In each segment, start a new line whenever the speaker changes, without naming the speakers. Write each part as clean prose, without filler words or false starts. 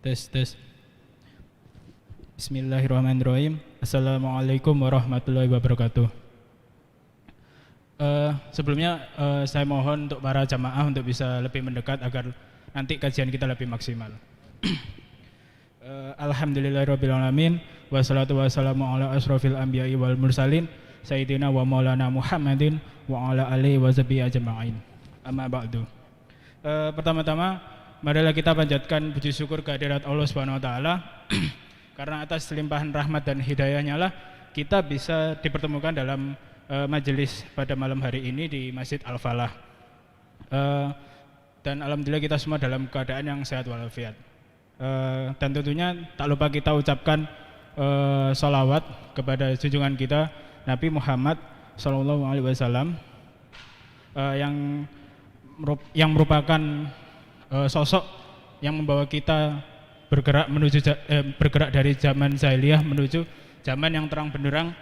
Tes tes. Bismillahirrahmanirrahim. Assalamualaikum warahmatullahi wabarakatuh. Sebelumnya saya mohon untuk para jamaah untuk bisa lebih mendekat agar nanti kajian kita lebih maksimal. Alhamdulillahirabbil alamin wassalatu wassalamu ala asrofil anbiya'i wal mursalin sayyidina wa maulana Muhammadin wa ala alihi wa sahbihi ajma'in. Amma ba'du. Pertama-tama marilah kita panjatkan puji syukur kehadirat Allah Subhanahu wa taala karena atas limpahan rahmat dan hidayahnya lah kita bisa dipertemukan dalam majelis pada malam hari ini di Masjid Al-Falah. Dan alhamdulillah kita semua dalam keadaan yang sehat walafiat. Dan tentunya tak lupa kita ucapkan salawat kepada junjungan kita Nabi Muhammad SAW yang merupakan sosok yang membawa kita bergerak dari zaman jahiliyah menuju zaman yang terang benderang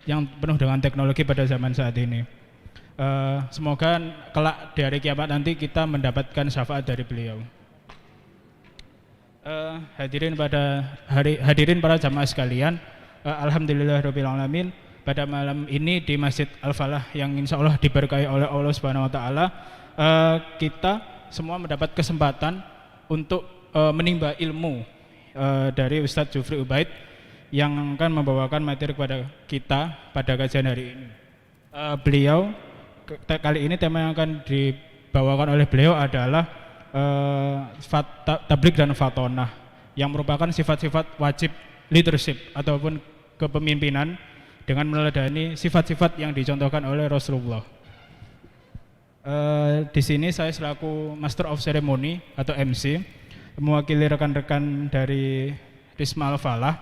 yang penuh dengan teknologi pada zaman saat ini. Semoga kelak di hari kiamat nanti kita mendapatkan syafaat dari beliau. Hadirin para jamaah sekalian, alhamdulillahirabbil alamin, pada malam ini di Masjid Al-Falah yang insya Allah diberkahi oleh Allah Subhanahu wa taala, kita semua mendapat kesempatan untuk menimba ilmu dari Ustadz Jufri Ubaid yang akan membawakan materi kepada kita pada kajian hari ini. Beliau kali ini tema yang akan dibawakan oleh beliau adalah tabligh dan fatonah, yang merupakan sifat-sifat wajib leadership ataupun kepemimpinan dengan meneladani sifat-sifat yang dicontohkan oleh Rasulullah. Di sini saya selaku Master of Ceremony atau MC mewakili rekan-rekan dari Risma Al-Falah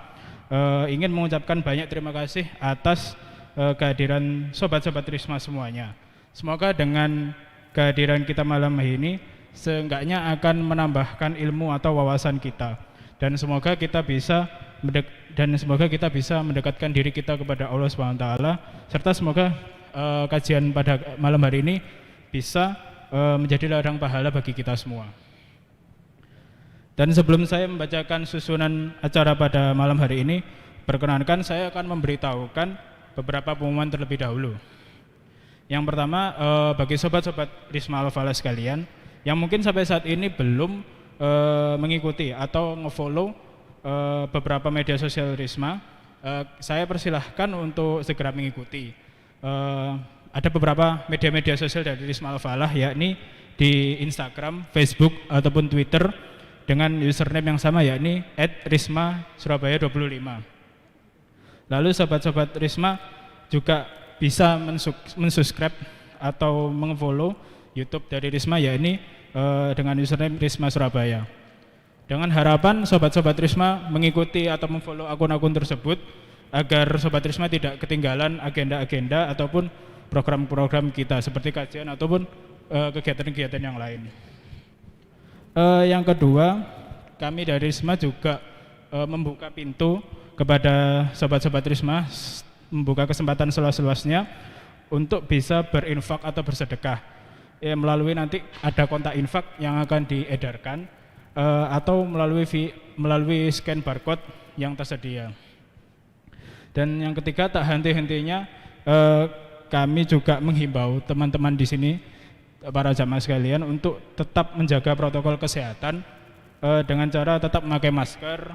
ingin mengucapkan banyak terima kasih atas kehadiran sobat-sobat Risma semuanya. Semoga dengan kehadiran kita malam ini seenggaknya akan menambahkan ilmu atau wawasan kita, dan semoga kita bisa mendekatkan diri kita kepada Allah Subhanahu wa taala, serta semoga kajian pada malam hari ini bisa menjadi ladang pahala bagi kita semua. Dan sebelum saya membacakan susunan acara pada malam hari ini, perkenankan saya akan memberitahukan beberapa pengumuman terlebih dahulu. Yang pertama, bagi sobat-sobat Risma Al-Falah sekalian yang mungkin sampai saat ini belum mengikuti atau ngefollow beberapa media sosial Risma, saya persilahkan untuk segera mengikuti. Ada beberapa media-media sosial dari Risma Al-Falah, yakni di Instagram, Facebook ataupun Twitter dengan username yang sama, yakni @risma-surabaya25. Lalu sobat-sobat Risma juga bisa mensubscribe atau mengfollow YouTube dari Risma, yakni dengan username Risma Surabaya. Dengan harapan sobat-sobat Risma mengikuti atau memfollow akun-akun tersebut agar sobat Risma tidak ketinggalan agenda-agenda ataupun program-program kita seperti kajian ataupun kegiatan-kegiatan yang lain. Yang kedua, kami dari Risma juga membuka pintu kepada sobat-sobat Risma, membuka kesempatan seluas-luasnya untuk bisa berinfak atau bersedekah. Melalui nanti ada kontak infak yang akan diedarkan atau melalui scan barcode yang tersedia. Dan yang ketiga, tak henti-hentinya kami juga menghimbau teman-teman di sini, para jamaah sekalian, untuk tetap menjaga protokol kesehatan dengan cara tetap memakai masker,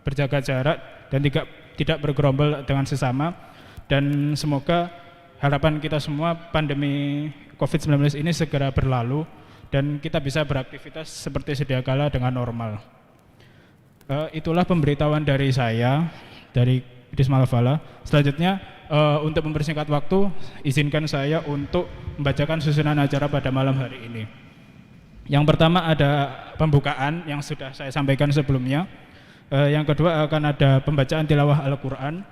berjaga jarak, dan tidak bergerombol dengan sesama. Dan semoga harapan kita semua pandemi COVID-19 ini segera berlalu dan kita bisa beraktivitas seperti sedia kala dengan normal. Itulah pemberitahuan dari saya, dari Risma Al-Falah. Selanjutnya, untuk mempersingkat waktu, izinkan saya untuk membacakan susunan acara pada malam hari ini. Yang pertama ada pembukaan yang sudah saya sampaikan sebelumnya. Yang kedua akan ada pembacaan tilawah Al-Quran.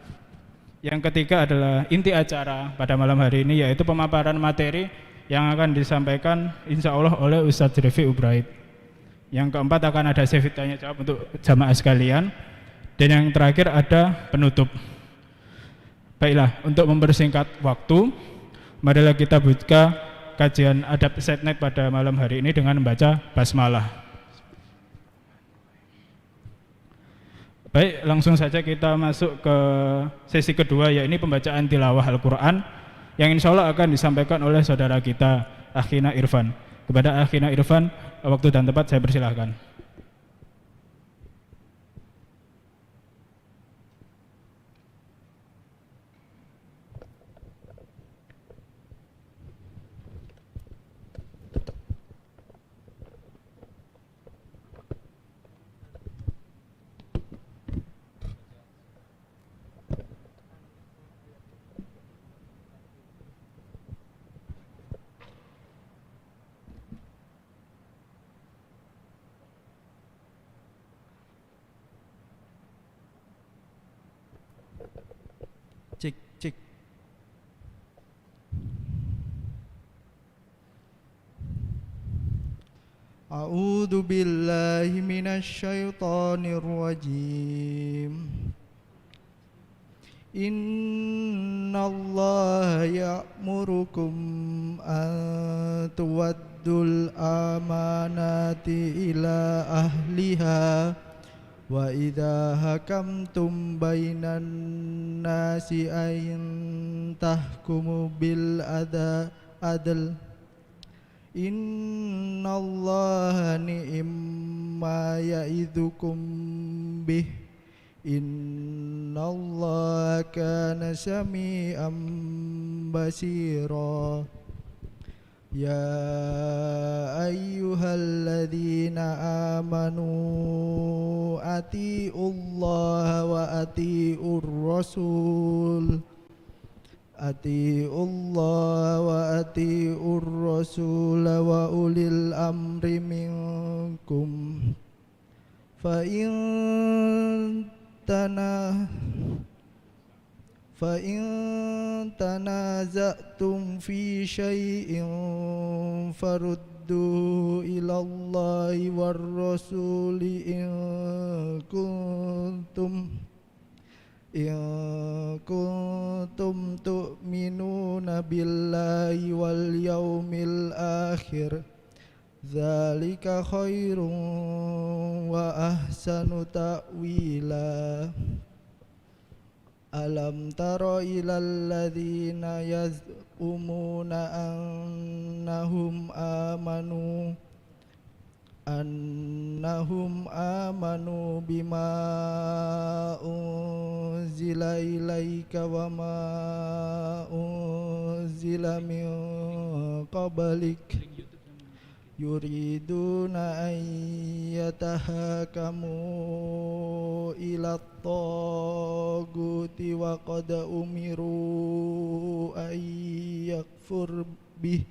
Yang ketiga adalah inti acara pada malam hari ini, yaitu pemaparan materi yang akan disampaikan insya Allah oleh Ustadz Jufri Ubaid. Yang keempat akan ada sesi tanya jawab untuk jamaah sekalian. Dan yang terakhir ada penutup. Baiklah, untuk mempersingkat waktu, marilah kita buka kajian adab setnet pada malam hari ini dengan membaca basmalah. Baik, langsung saja kita masuk ke sesi kedua, yaitu pembacaan tilawah Al-Quran yang insya Allah akan disampaikan oleh saudara kita Akhina Irfan. Kepada Akhina Irfan, waktu dan tempat saya persilahkan.
Cek cek. A'udzu billahi minasyaitonir rajim. Innallaha ya'murukum an tuwaddul amanati ila ahliha wa idza hakamtum bainan nasi an tahkumu bil adl innallaha ni'ma ya'idzukum bih innallaha kana sami'an basira. Ya ayyuhalladzina amanu atiullaha wa atiur rasul wa ulil amri minkum fa in tanaza'tum fi syai'in farudduhu ilallahi war rasuli in kuntum tu'minuna billahi wal yaumil akhir dzalika khairun wa ahsanu ta'wila. Alam tara ilal ladzina yaz'umuna annahum amanu bima unzila ilaika wa ma unzila min qablik yuriduna an yatahakamu ila at-taguti wa qad umiru an yakfur bih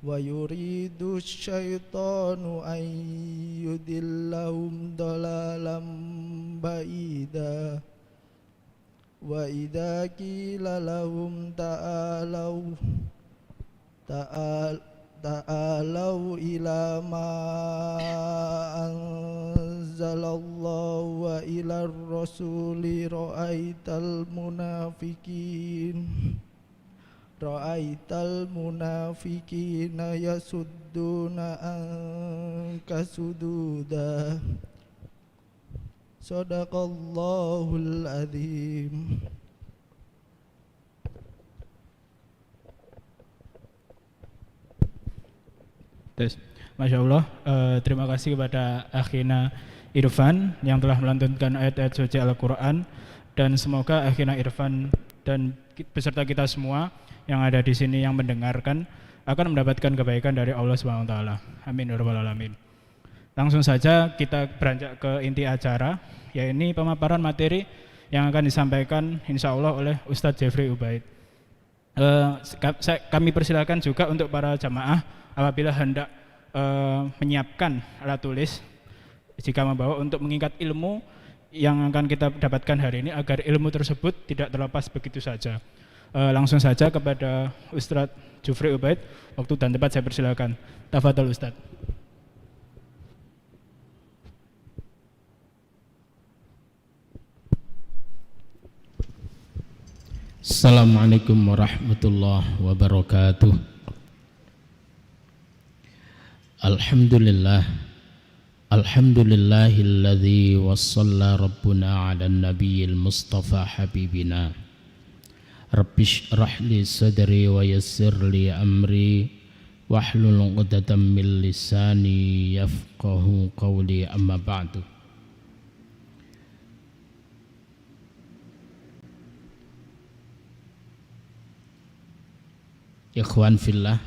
wa yuridu syaitanu an yudillahum dalalam ba'ida wa idza qila lahum ta'alau ila ma anzalallahu wa ila rasuli ra'aital munafiqina yasudduna anka sududa. Sadaqallahul adzim.
Masya Allah, terima kasih kepada Akhina Irfan yang telah melantunkan ayat-ayat suci Al-Quran, dan semoga Akhina Irfan dan beserta kita semua yang ada di sini yang mendengarkan akan mendapatkan kebaikan dari Allah Subhanahu wa taala. Amin ya rabbal alamin. Langsung saja kita beranjak ke inti acara, yaitu pemaparan materi yang akan disampaikan insya Allah oleh Ustadz Jeffrey Ubaid. Kami persilakan juga untuk para jamaah apabila hendak menyiapkan alat tulis jika membawa untuk mengingat ilmu yang akan kita dapatkan hari ini, agar ilmu tersebut tidak terlepas begitu saja. Langsung saja kepada Ustadz Jeffrey Ubaid, waktu dan tempat saya persilakan. Tafadhol Ustadz.
Assalamualaikum warahmatullahi wabarakatuh. Alhamdulillah, Alhamdulillahilladzi wassalla rabbuna ala nabiyil mustafa habibina Rabbi shrah li sadri wa yassir li amri wahlul 'uqdatam min lisani yafqahu qawli amma ba'du. Ikhwan fillah,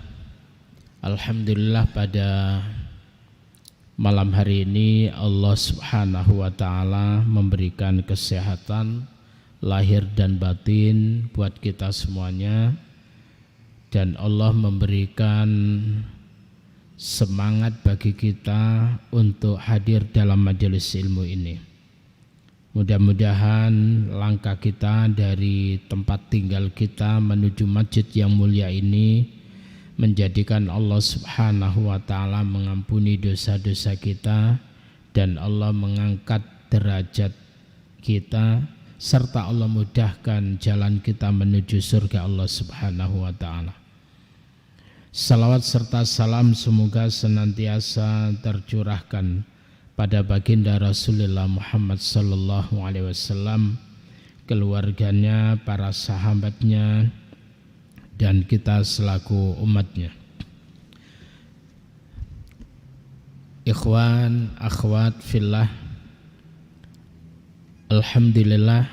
alhamdulillah pada malam hari ini Allah Subhanahu wa taala memberikan kesehatan lahir dan batin buat kita semuanya, dan Allah memberikan semangat bagi kita untuk hadir dalam majelis ilmu ini. Mudah-mudahan langkah kita dari tempat tinggal kita menuju masjid yang mulia ini menjadikan Allah Subhanahu wa taala mengampuni dosa-dosa kita, dan Allah mengangkat derajat kita, serta Allah mudahkan jalan kita menuju surga Allah Subhanahu wa taala. Salawat serta salam semoga senantiasa tercurahkan pada baginda Rasulullah Muhammad sallallahu alaihi wasallam, keluarganya, para sahabatnya, dan kita selaku umatnya. Ikhwan, akhwat fillah, alhamdulillah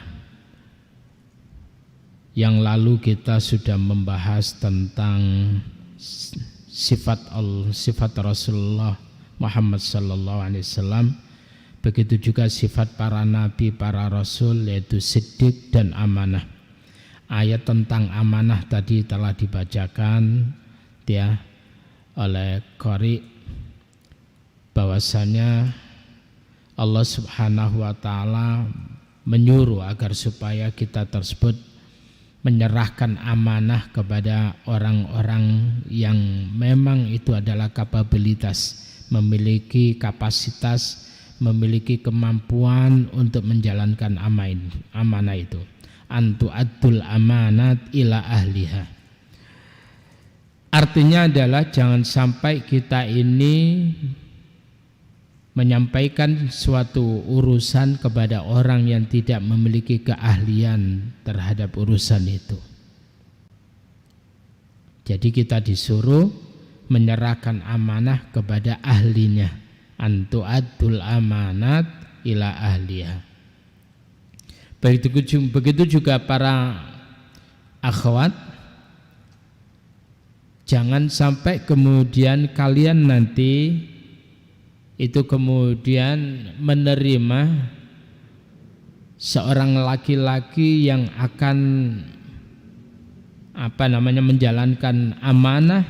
yang lalu kita sudah membahas tentang sifat Rasulullah Muhammad sallallahu alaihi wasallam, begitu juga sifat para nabi, para rasul, yaitu siddiq dan amanah. Ayat tentang amanah tadi telah dibacakan oleh qari, bahwasanya Allah Subhanahu wa taala menyuruh agar supaya kita tersebut menyerahkan amanah kepada orang-orang yang memang itu adalah kapabilitas, memiliki kapasitas, memiliki kemampuan untuk menjalankan amanah itu. Antu'addul amanat ila ahliha. Artinya adalah jangan sampai kita ini menyampaikan suatu urusan kepada orang yang tidak memiliki keahlian terhadap urusan itu. Jadi kita disuruh menyerahkan amanah kepada ahlinya. Antu'addul amanat ila ahliha. Begitu juga para akhwat, jangan sampai kemudian kalian nanti itu kemudian menerima seorang laki-laki yang akan menjalankan amanah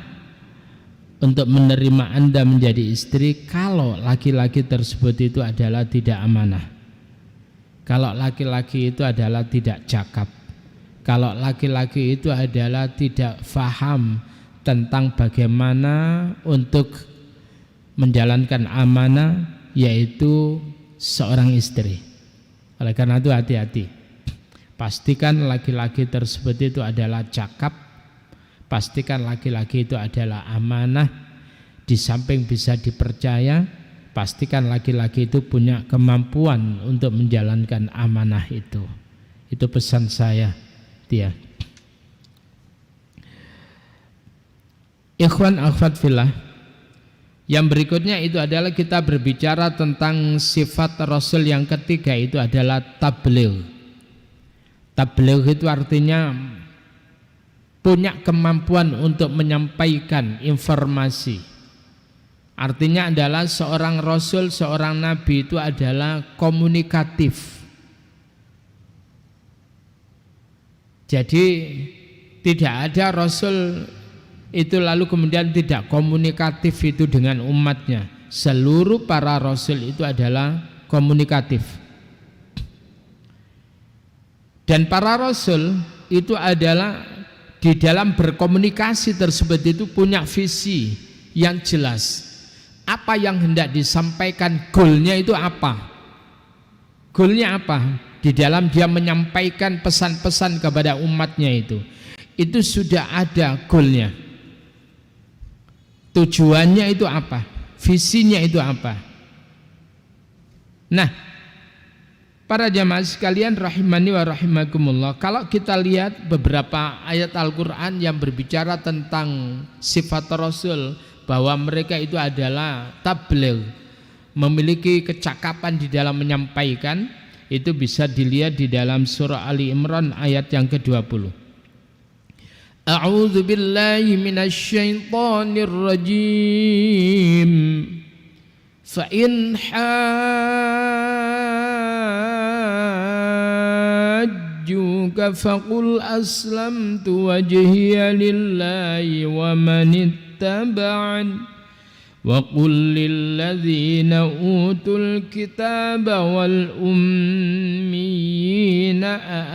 untuk menerima Anda menjadi istri, kalau laki-laki tersebut itu adalah tidak amanah, kalau laki-laki itu adalah tidak cakap, kalau laki-laki itu adalah tidak faham tentang bagaimana untuk menjalankan amanah, yaitu seorang istri. Oleh karena itu hati-hati, pastikan laki-laki tersebut itu adalah cakap, pastikan laki-laki itu adalah amanah, di samping bisa dipercaya, pastikan laki-laki itu punya kemampuan untuk menjalankan amanah itu. Itu pesan saya, Ikhwan akhwat fillah, yang berikutnya itu adalah kita berbicara tentang sifat Rasul yang ketiga, itu adalah tabligh. Tabligh itu artinya punya kemampuan untuk menyampaikan informasi. Artinya adalah seorang Rasul, seorang Nabi itu adalah komunikatif. Jadi tidak ada Rasul itu lalu kemudian tidak komunikatif itu dengan umatnya. Seluruh para Rasul itu adalah komunikatif. Dan para Rasul itu adalah di dalam berkomunikasi tersebut itu punya visi yang jelas. Apa yang hendak disampaikan, goalnya itu apa? Goalnya apa? Di dalam dia menyampaikan pesan-pesan kepada umatnya itu sudah ada goalnya. Tujuannya itu apa? Visinya itu apa? Nah, para jamaah sekalian rahimani wa rahimakumullah, kalau kita lihat beberapa ayat Al-Quran yang berbicara tentang sifat Rasul, bahwa mereka itu adalah tabligh, memiliki kecakapan di dalam menyampaikan, itu bisa dilihat di dalam surah Ali Imran ayat yang ke-20. A'udzu billahi minasyaitonir rajim. Fa in hajjuka faqul aslamtu wajhiya lillahi wa man ittaba'an wa qul lil ladzina utul kitaba wal ummiyina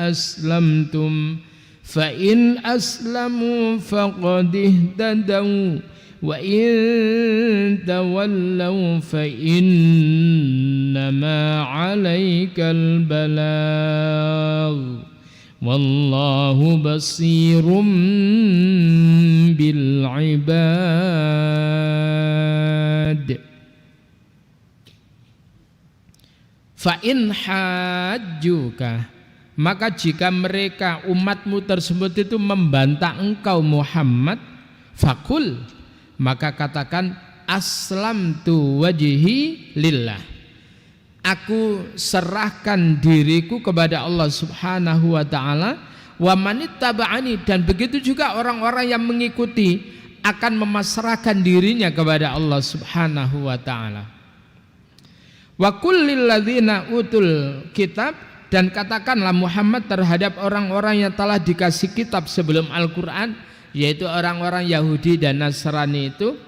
aslamtum fa in aslamu faqad ihtadaw wa in tawallaw fa innama 'alaikal balagh wallahu basirum bil ibad. Fa in hajjuka, maka jika mereka umatmu tersebut itu membantah engkau Muhammad, fakul, maka katakan aslamtu wajhi lillah, aku serahkan diriku kepada Allah Subhanahu wa ta'ala, wa manittaba'ani, dan begitu juga orang-orang yang mengikuti akan memasrahkan dirinya kepada Allah Subhanahu wa ta'ala. Wa kullil ladzina utul kitab, dan katakanlah Muhammad terhadap orang-orang yang telah dikasih kitab sebelum Al-Quran, yaitu orang-orang Yahudi dan Nasrani itu,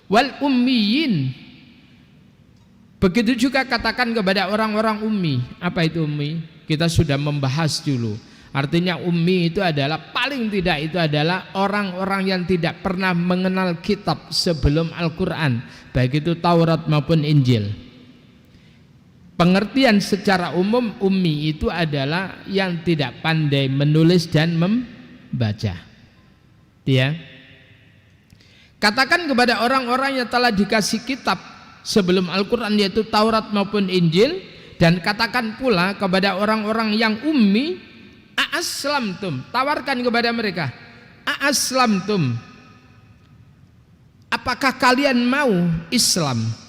wal ummiyin, begitu juga katakan kepada orang-orang ummi. Apa itu ummi? Kita sudah membahas dulu. Artinya ummi itu adalah, paling tidak itu adalah orang-orang yang tidak pernah mengenal kitab sebelum Al-Quran, baik itu Taurat maupun Injil. Pengertian secara umum ummi itu adalah yang tidak pandai menulis dan membaca. Ya. Katakan kepada orang-orang yang telah dikasih kitab sebelum Al-Quran, yaitu Taurat maupun Injil, dan katakan pula kepada orang-orang yang ummi, a'aslamtum, tawarkan kepada mereka, a'aslamtum, apakah kalian mau Islam?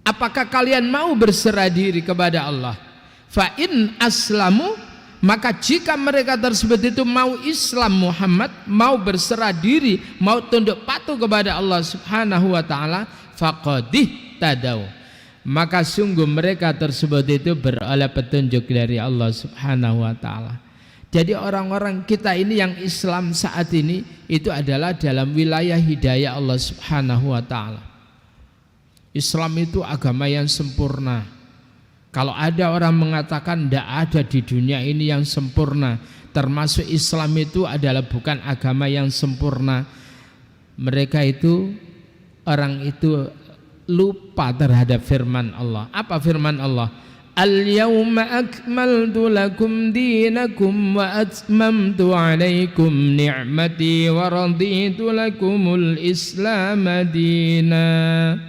Apakah kalian mau berserah diri kepada Allah? Fa in aslamu, maka jika mereka tersebut itu mau Islam Muhammad, mau berserah diri, mau tunduk patuh kepada Allah Subhanahu wa ta'ala, faqadih tadaw, maka sungguh mereka tersebut itu beroleh petunjuk dari Allah Subhanahu wa ta'ala. Jadi orang-orang kita ini yang Islam saat ini itu adalah dalam wilayah hidayah Allah Subhanahu wa ta'ala. Islam itu agama yang sempurna. Kalau ada orang mengatakan tidak ada di dunia ini yang sempurna, termasuk Islam itu adalah bukan agama yang sempurna, mereka itu, orang itu lupa terhadap firman Allah. Apa firman Allah? Al-yawma akmaltu lakum dinakum wa atmamtu alaikum ni'mati wa raditu lakumul islam dina.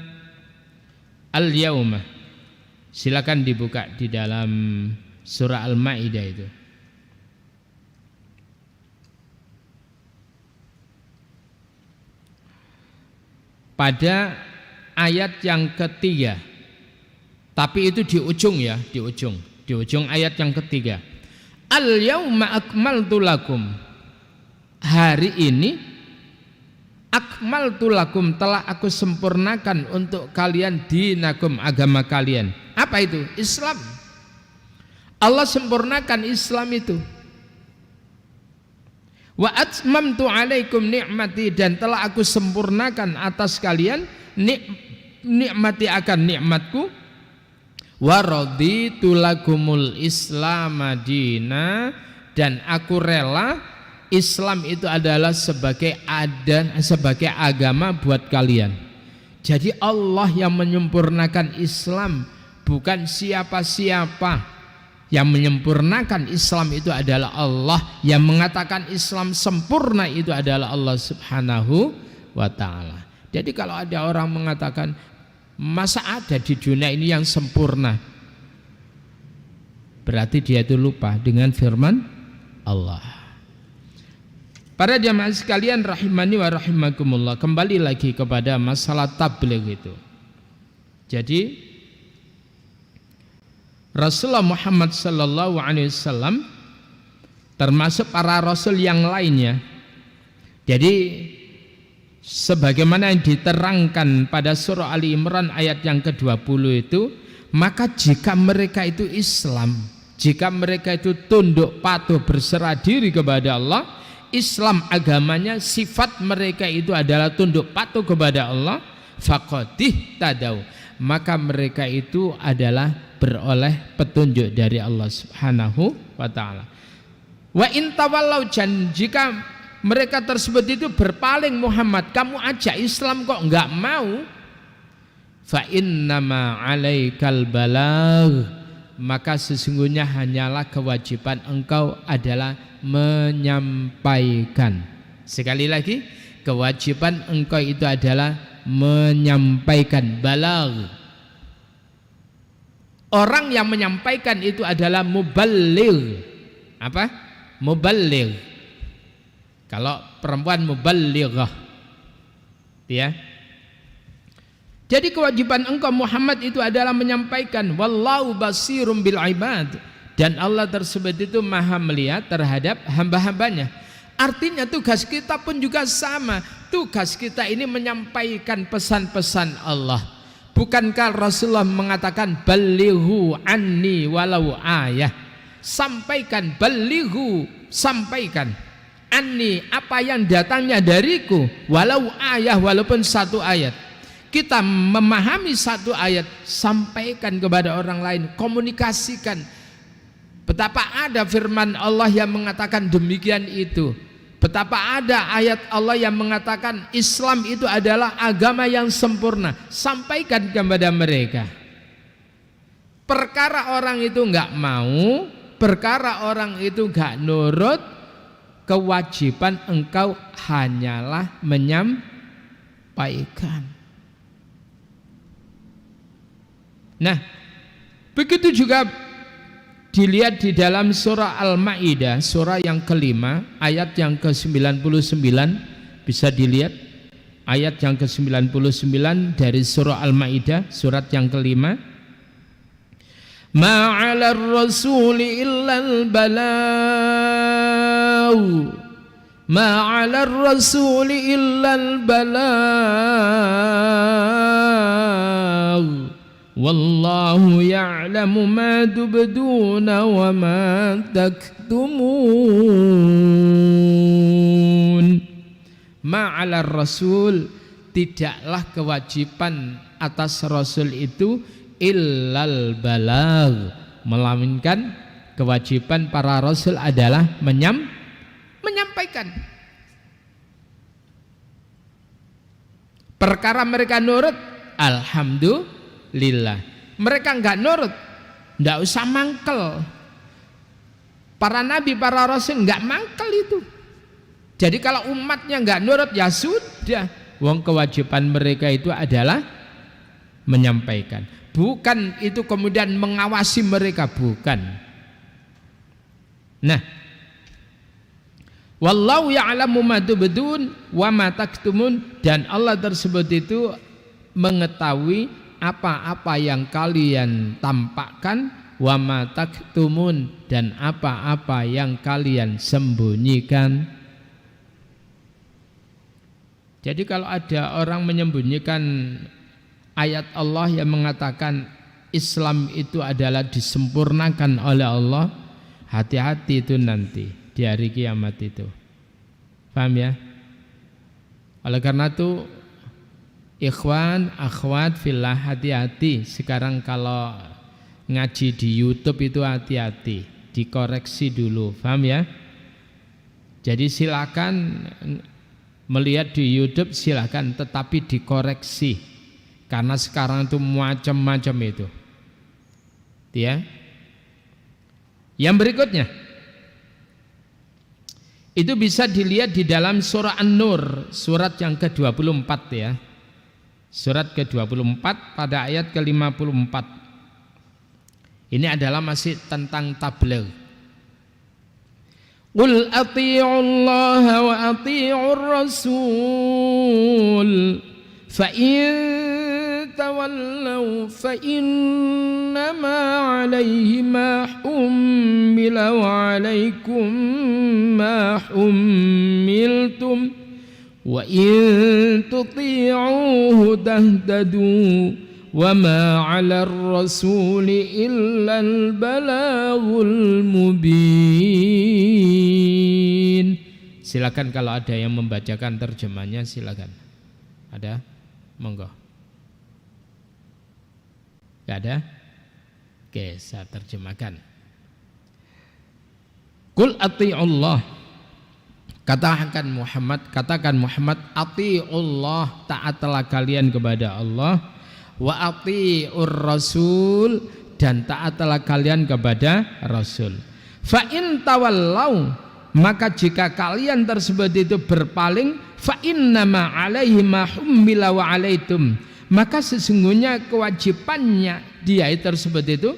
Al-yawma, silakan dibuka di dalam surah Al-Maidah itu. Pada ayat yang ketiga, tapi itu di ujung ya, di ujung ayat yang ketiga. Al-yawma akmaltu lakum, hari ini akmaltu lakum, telah aku sempurnakan untuk kalian dinakum, agama kalian. Apa itu? Islam. Allah sempurnakan Islam itu. Wa atmamtu alaikum ni'mati, dan telah aku sempurnakan atas kalian nikmati, akan nikmatku. Wa raditu lakumul islam dina, dan aku rela Islam itu adalah sebagai adan, sebagai agama buat kalian. Jadi Allah yang menyempurnakan Islam, bukan siapa-siapa. Yang menyempurnakan Islam itu adalah Allah. Yang mengatakan Islam sempurna itu adalah Allah Subhanahu wa ta'ala. Jadi kalau ada orang mengatakan Masa ada di dunia ini yang sempurna? Berarti dia itu lupa dengan firman Allah. Para jamaah sekalian rahimani wa rahimakumullah, kembali lagi kepada masalah tabligh itu. Jadi Rasulullah Muhammad sallallahu alaihi wasallam termasuk para rasul yang lainnya. Jadi sebagaimana yang diterangkan pada surah Ali Imran ayat yang ke-20 itu, maka jika mereka itu Islam, jika mereka itu tunduk patuh berserah diri kepada Allah, Islam agamanya, sifat mereka itu adalah tunduk patuh kepada Allah, faqadih tadau, maka mereka itu adalah beroleh petunjuk dari Allah Subhanahu wa taala. Wa in tawallau, jika mereka tersebut itu berpaling, Muhammad kamu ajak Islam kok enggak mau, fa innama alaikal balagh, maka sesungguhnya hanyalah kewajiban engkau adalah menyampaikan. Sekali lagi, kewajiban engkau itu adalah menyampaikan, balagh. Orang yang menyampaikan itu adalah muballigh. Apa? Muballigh. Kalau perempuan muballighah, ya. Jadi kewajiban engkau Muhammad itu adalah menyampaikan, wallahu basirum bil ibad, dan Allah tersebut itu maha melihat terhadap hamba-hambanya. Artinya tugas kita pun juga sama. Tugas kita ini menyampaikan pesan-pesan Allah. Bukankah Rasulullah mengatakan balighu anni walau ayah, sampaikan, balighu, sampaikan, anni, apa yang datangnya dariku, walau ayah, walaupun satu ayat. Kita memahami satu ayat, sampaikan kepada orang lain, komunikasikan. Betapa ada firman Allah yang mengatakan demikian itu. Betapa ada ayat Allah yang mengatakan Islam itu adalah agama yang sempurna. Sampaikan kepada mereka. Perkara orang itu enggak mau, perkara orang itu enggak nurut, kewajiban engkau hanyalah menyampaikan. Nah, begitu juga dilihat di dalam surah Al-Maidah, surah yang kelima, ayat yang ke-99, bisa dilihat ayat yang ke-99 dari surah Al-Maidah, surat yang kelima. Ma'alar rasuli illal balau, ma'alar rasuli illal balau, wallahu ya'lamu ma tubduna wa ma taktumun. Ma'alar rasul, tidaklah kewajiban atas rasul itu illal balagh, melainkan kewajiban para rasul adalah menyampaikan. Perkara mereka nurut, alhamdulillah. Mereka enggak nurut, enggak usah mangkel. Para nabi, para rasul enggak mangkel itu. Jadi kalau umatnya enggak nurut, ya sudah. Wong kewajiban mereka itu adalah menyampaikan. Bukan itu kemudian mengawasi mereka, bukan. Nah, wallahu ya'lamu ma tubdun wa ma taktumun, dan Allah tersebut itu mengetahui apa-apa yang kalian tampakkan, wa ma taktumun, dan apa-apa yang kalian sembunyikan. Jadi kalau ada orang menyembunyikan ayat Allah yang mengatakan Islam itu adalah disempurnakan oleh Allah, hati-hati itu nanti di hari kiamat itu. Paham ya? Oleh karena itu, ikhwan, akhwat fillah, hati-hati. Sekarang kalau ngaji di YouTube itu hati-hati, dikoreksi dulu, paham ya? Jadi silakan melihat di YouTube, silakan, tetapi dikoreksi. Karena sekarang itu macam-macam itu. Ya. Yang berikutnya, itu bisa dilihat di dalam surah An-Nur, surat yang ke-24 ya. Surat ke-24 pada ayat ke-54. Ini adalah masih tentang tabligh. Qul athi'u wa athi'ur rasul fa in tawallaw fa innama 'alaihi ma hummila wa 'alaikum ma hummiltum wa in tuti'uhu tahtadu wa ma 'alar rasuli illa al balaghul mubin. Silakan kalau ada yang membacakan terjemahnya, silakan. Ada? Monggo. Enggak ada? Oke, saya terjemahkan. Qul ati'ullah. Katakan Muhammad, ati'ullah, taatlah kalian kepada Allah, wa ati'ur rasul, dan taatlah kalian kepada Rasul. Fa in tawallau, maka jika kalian tersebut itu berpaling, fa innama 'alaihi ma hummila wa 'alaitum, maka sesungguhnya kewajibannya dia tersebut itu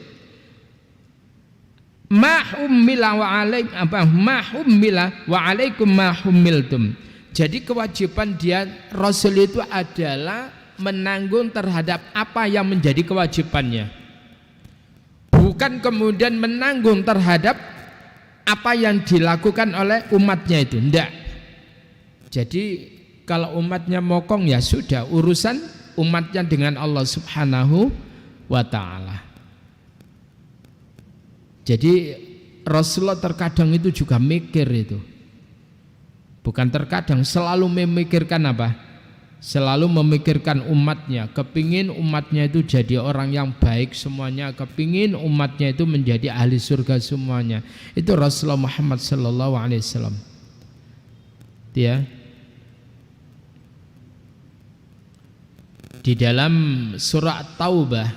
ma hummila wa 'alaikum ma hummila wa 'alaikum ma hummiltum. Jadi kewajiban dia Rasul itu adalah menanggung terhadap apa yang menjadi kewajibannya, bukan kemudian menanggung terhadap apa yang dilakukan oleh umatnya itu. Tidak. Jadi kalau umatnya mokong ya sudah, urusan umatnya dengan Allah Subhanahu wa ta'ala. Jadi Rasulullah terkadang itu juga mikir itu, bukan terkadang, selalu memikirkan apa? Selalu memikirkan umatnya, kepingin umatnya itu jadi orang yang baik semuanya, kepingin umatnya itu menjadi ahli surga semuanya. Itu Rasulullah Muhammad sallallahu alaihi wasallam. Dia di dalam surah Taubah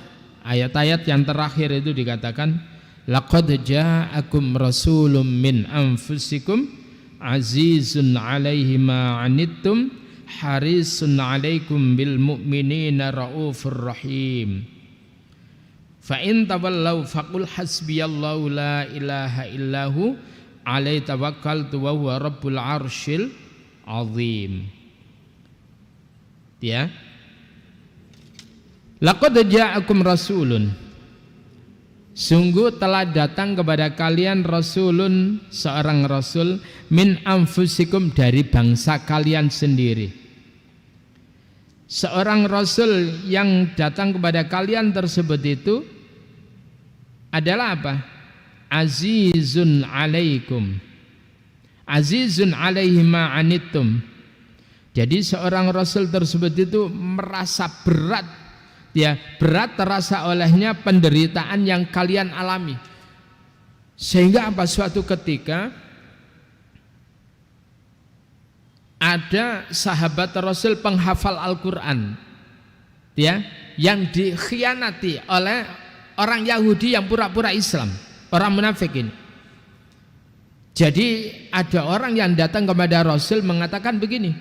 ayat-ayat yang terakhir itu dikatakan, laqad ja'akum rasulun min anfusikum azizun 'alaihi ma 'anittum harisun 'alaikum bil mu'minina raufur rahim. Fa in tawallaw faqul hasbiyallahu la ilaha illahu 'alaihi tawakkaltu wa huwa rabbul 'arsyil 'azim. Ya. Laqad ja'akum rasulun, sungguh telah datang kepada kalian rasulun, seorang rasul, min anfusikum, dari bangsa kalian sendiri. Seorang rasul yang datang kepada kalian tersebut itu adalah apa? Azizun alaikum, azizun alaihi ma anittum. Jadi seorang rasul tersebut itu merasa berat, ya, berat terasa olehnya penderitaan yang kalian alami. Sehingga apa, suatu ketika ada sahabat Rasul penghafal Al-Quran, ya, yang dikhianati oleh orang Yahudi yang pura-pura Islam, orang munafik ini. Jadi ada orang yang datang kepada Rasul mengatakan begini,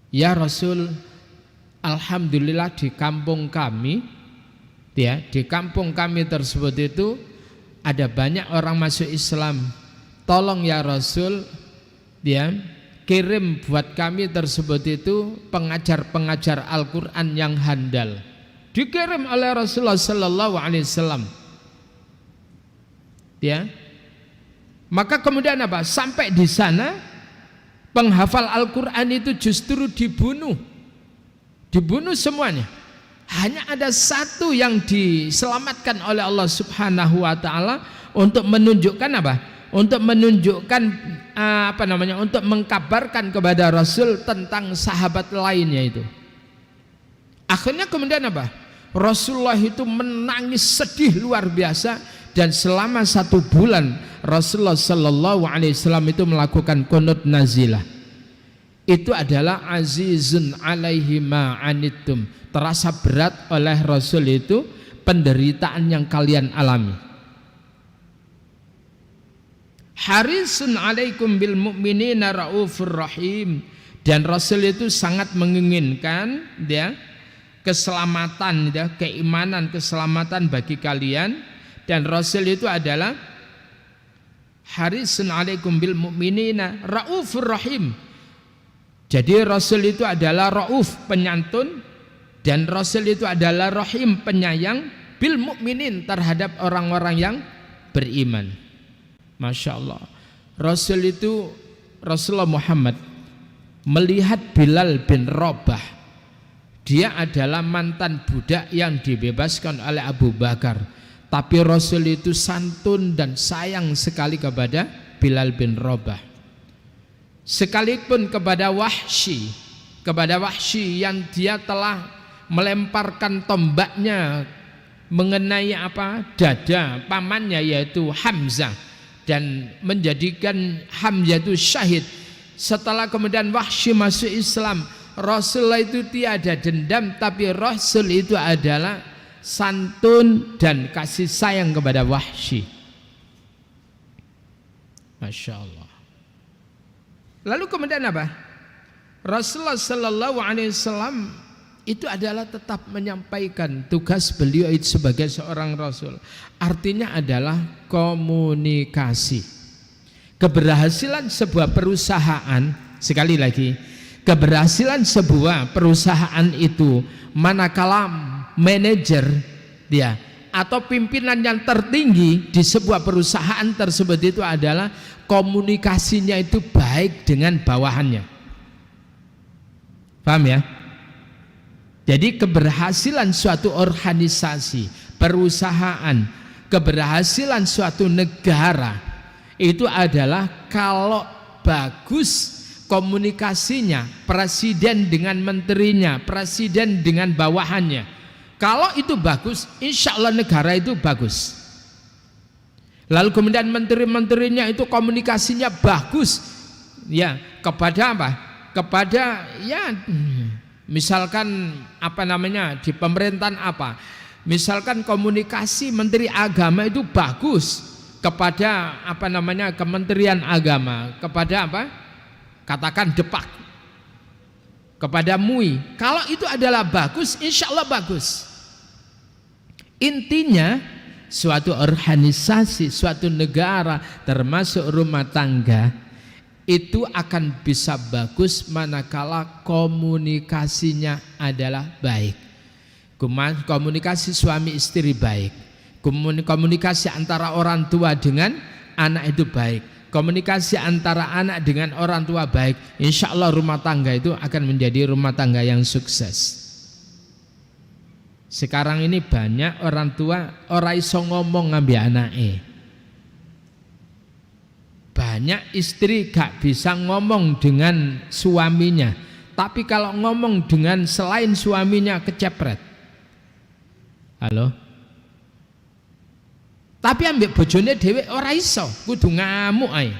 ya Rasul, alhamdulillah di kampung kami, ya, di kampung kami tersebut itu ada banyak orang masuk Islam. Tolong ya Rasul, ya, kirim buat kami tersebut itu pengajar-pengajar Al-Quran yang handal. Dikirim oleh Rasulullah Sallallahu Alaihi Wasallam. Ya, maka kemudian apa? Sampai di sana penghafal Al-Quran itu justru dibunuh semuanya. Hanya ada satu yang diselamatkan oleh Allah Subhanahu wa taala untuk menunjukkan apa? Untuk menunjukkan untuk mengkabarkan kepada Rasul tentang sahabat lainnya itu. Akhirnya kemudian apa? Rasulullah itu menangis sedih luar biasa, dan selama 1 bulan Rasulullah Sallallahu Alaihi Wasallam itu melakukan qunut nazilah. Itu adalah azizun alaihi ma anittum, terasa berat oleh Rasul itu penderitaan yang kalian alami. Harisun alaikum bil mu'minina raufur rahim. Dan Rasul itu sangat menginginkan ya keselamatan ya, keimanan, keselamatan bagi kalian. Dan Rasul itu adalah harisun alaikum bil mu'minina raufur rahim. Jadi Rasul itu adalah rauf, penyantun, dan Rasul itu adalah rahim, penyayang bil mu'minin, terhadap orang-orang yang beriman. Masya Allah. Rasul itu, Rasulullah Muhammad melihat Bilal bin Rabah. Dia adalah mantan budak yang dibebaskan oleh Abu Bakar. Tapi Rasul itu santun dan sayang sekali kepada Bilal bin Rabah. Sekalipun kepada Wahsy yang dia telah melemparkan tombaknya mengenai dada pamannya yaitu Hamzah, dan menjadikan Hamzah itu syahid. Setelah kemudian Wahsy masuk Islam, Rasulullah itu tiada dendam, tapi Rasul itu adalah santun dan kasih sayang kepada Wahsy. Masya Allah. Lalu kemudian apa? Rasulullah Sallallahu Alaihi Wasallam itu adalah tetap menyampaikan tugas beliau itu sebagai seorang Rasul. Artinya adalah komunikasi. Keberhasilan sebuah perusahaan, sekali lagi, keberhasilan sebuah perusahaan itu manakala manajer dia atau pimpinan yang tertinggi di sebuah perusahaan tersebut itu adalah komunikasinya itu baik dengan bawahannya. Paham ya? Jadi keberhasilan suatu organisasi, perusahaan, keberhasilan suatu negara itu adalah kalau bagus komunikasinya, presiden dengan menterinya, presiden dengan bawahannya. Kalau itu bagus, insya Allah negara itu bagus. Lalu kemudian menteri-menterinya itu komunikasinya bagus, ya kepada apa? Kepada ya misalkan di pemerintahan apa? Misalkan komunikasi Menteri Agama itu bagus kepada Kementerian Agama, kepada katakan Depak, kepada MUI. Kalau itu adalah bagus, insya Allah bagus. Intinya suatu organisasi, suatu negara, termasuk rumah tangga, itu akan bisa bagus manakala komunikasinya adalah baik. Komunikasi suami istri baik, komunikasi antara orang tua dengan anak itu baik, komunikasi antara anak dengan orang tua baik. Insya Allah rumah tangga itu akan menjadi rumah tangga yang sukses. Sekarang ini banyak orang tua ora iso ngomong ngambil anake. Banyak istri gak bisa ngomong dengan suaminya, tapi kalau ngomong dengan selain suaminya kecepret. Halo? Tapi ambek bojone dhewe ora iso, kudu ngamuk ae.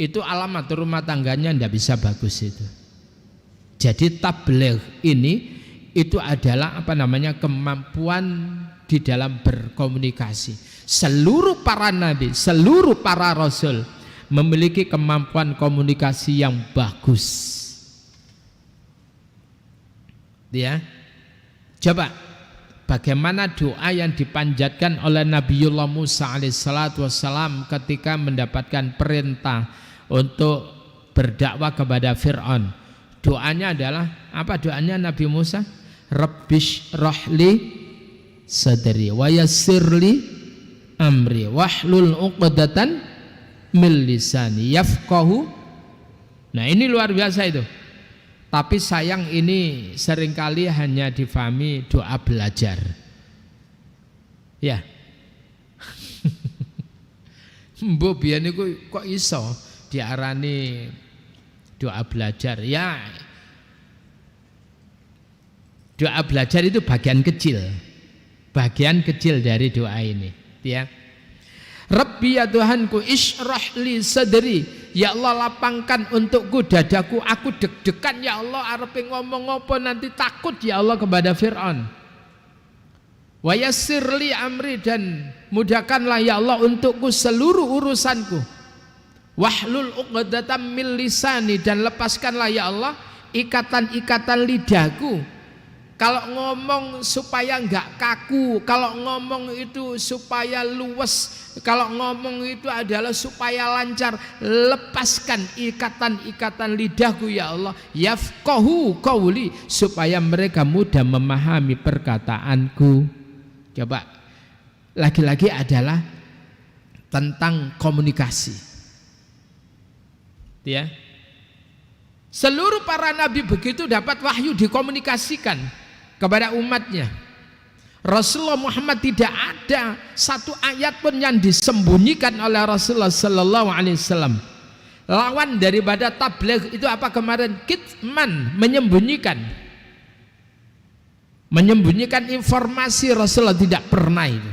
Itu alamat rumah tangganya ndak bisa bagus itu. Jadi tabligh ini itu adalah kemampuan di dalam berkomunikasi. Seluruh para nabi, seluruh para rasul memiliki kemampuan komunikasi yang bagus. Ya. Coba bagaimana doa yang dipanjatkan oleh Nabiullah Musa alaihissalatu wassalam ketika mendapatkan perintah untuk berdakwah kepada Fir'aun. Doanya adalah apa doanya Nabi Musa? Rabbish rahli sadri wa yassirli amri wahlul uqdatan min lisani yafqahu. Nah, ini luar biasa itu. Tapi sayang ini seringkali hanya difahami doa belajar. Ya. Mbok biyen niku kok iso diarani doa belajar. Ya. Doa belajar itu bagian kecil. Bagian kecil dari doa ini, ya. Rabbi ya Tuhanku isyrah li sadri, ya Allah lapangkan untukku dadaku, aku deg-degan ya Allah arepe ngomong apa nanti takut ya Allah kepada Fir'aun. Wa yassir li amri, dan mudahkanlah ya Allah untukku seluruh urusanku. Wahlul 'uqdatam min lisani, dan lepaskanlah ya Allah ikatan-ikatan lidahku. Kalau ngomong supaya enggak kaku, kalau ngomong itu supaya luwes, kalau ngomong itu adalah supaya lancar. Lepaskan ikatan-ikatan lidahku ya Allah. Yafqahu qauli, supaya mereka mudah memahami perkataanku. Coba, lagi-lagi adalah tentang komunikasi, ya. Seluruh para nabi begitu dapat wahyu dikomunikasikan kepada umatnya. Rasulullah Muhammad tidak ada satu ayat pun yang disembunyikan oleh Rasulullah Sallallahu Alaihi Wasallam. Lawan daripada tabligh itu apa kemarin? Kitman, menyembunyikan informasi. Rasulullah tidak pernah itu.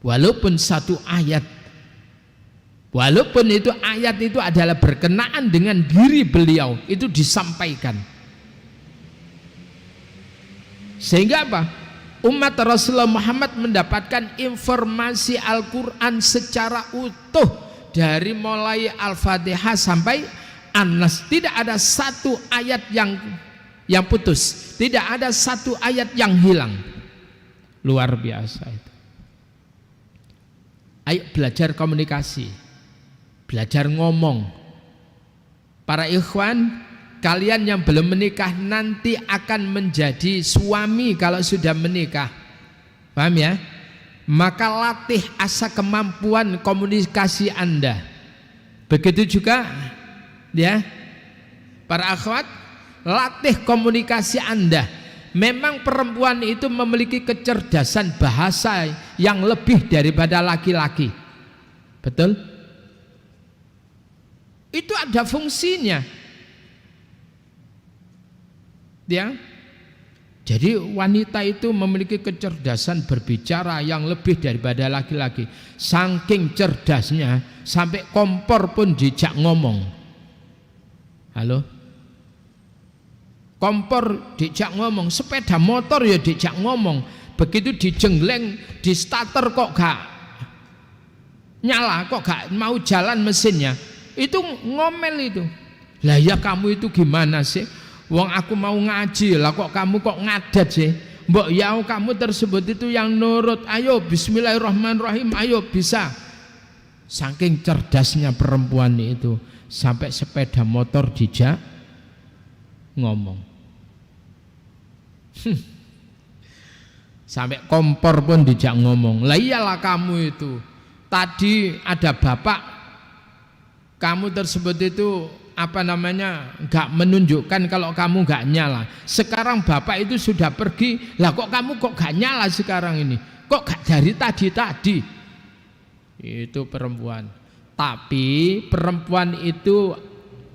Walaupun satu ayat, walaupun itu ayat itu adalah berkenaan dengan diri beliau, itu disampaikan. Sehingga apa? Umat Rasulullah Muhammad mendapatkan informasi Al-Quran secara utuh dari mulai Al-Fatihah sampai An-Nas. Tidak ada satu ayat yang putus, tidak ada satu ayat yang hilang. Luar biasa itu. Ayo belajar komunikasi, belajar ngomong. Para ikhwan, kalian yang belum menikah nanti akan menjadi suami kalau sudah menikah, paham ya? Maka latih asa kemampuan komunikasi Anda. Begitu juga ya para akhwat, latih komunikasi Anda. Memang perempuan itu memiliki kecerdasan bahasa yang lebih daripada laki-laki, betul? Itu ada fungsinya, ya. Jadi wanita itu memiliki kecerdasan berbicara yang lebih daripada laki-laki. Saking cerdasnya sampai kompor pun dijak ngomong. Halo? Kompor dijak ngomong, sepeda motor ya dijak ngomong. Begitu dijengleng, di starter kok gak nyala, kok gak mau jalan mesinnya, itu ngomel itu. Lah ya kamu itu gimana sih? Wong aku mau ngaji lah, kok kamu kok ngadat sih? Mbok ya kamu tersebut itu yang nurut. Ayo bismillahirrahmanirrahim, ayo bisa. Saking cerdasnya perempuan itu sampai sepeda motor dijak ngomong. Sampai kompor pun dijak ngomong. Lah iyalah kamu itu tadi ada bapak kamu tersebut itu apa namanya nggak menunjukkan kalau kamu nggak nyala. Sekarang bapak itu sudah pergi, lah kok kamu kok nggak nyala sekarang ini? Kok gak dari tadi? Itu perempuan. Tapi perempuan itu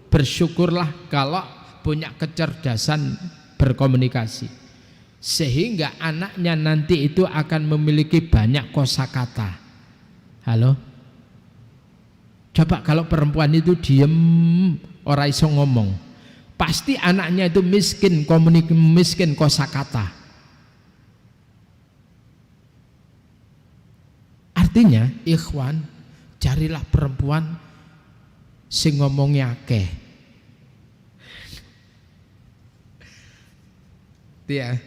bersyukurlah kalau punya kecerdasan berkomunikasi, sehingga anaknya nanti itu akan memiliki banyak kosakata. Halo? Coba kalau perempuan itu diem, ora iso ngomong, pasti anaknya itu miskin kosakata. Artinya, ikhwan, carilah perempuan sing ngomongnya akeh. Ya.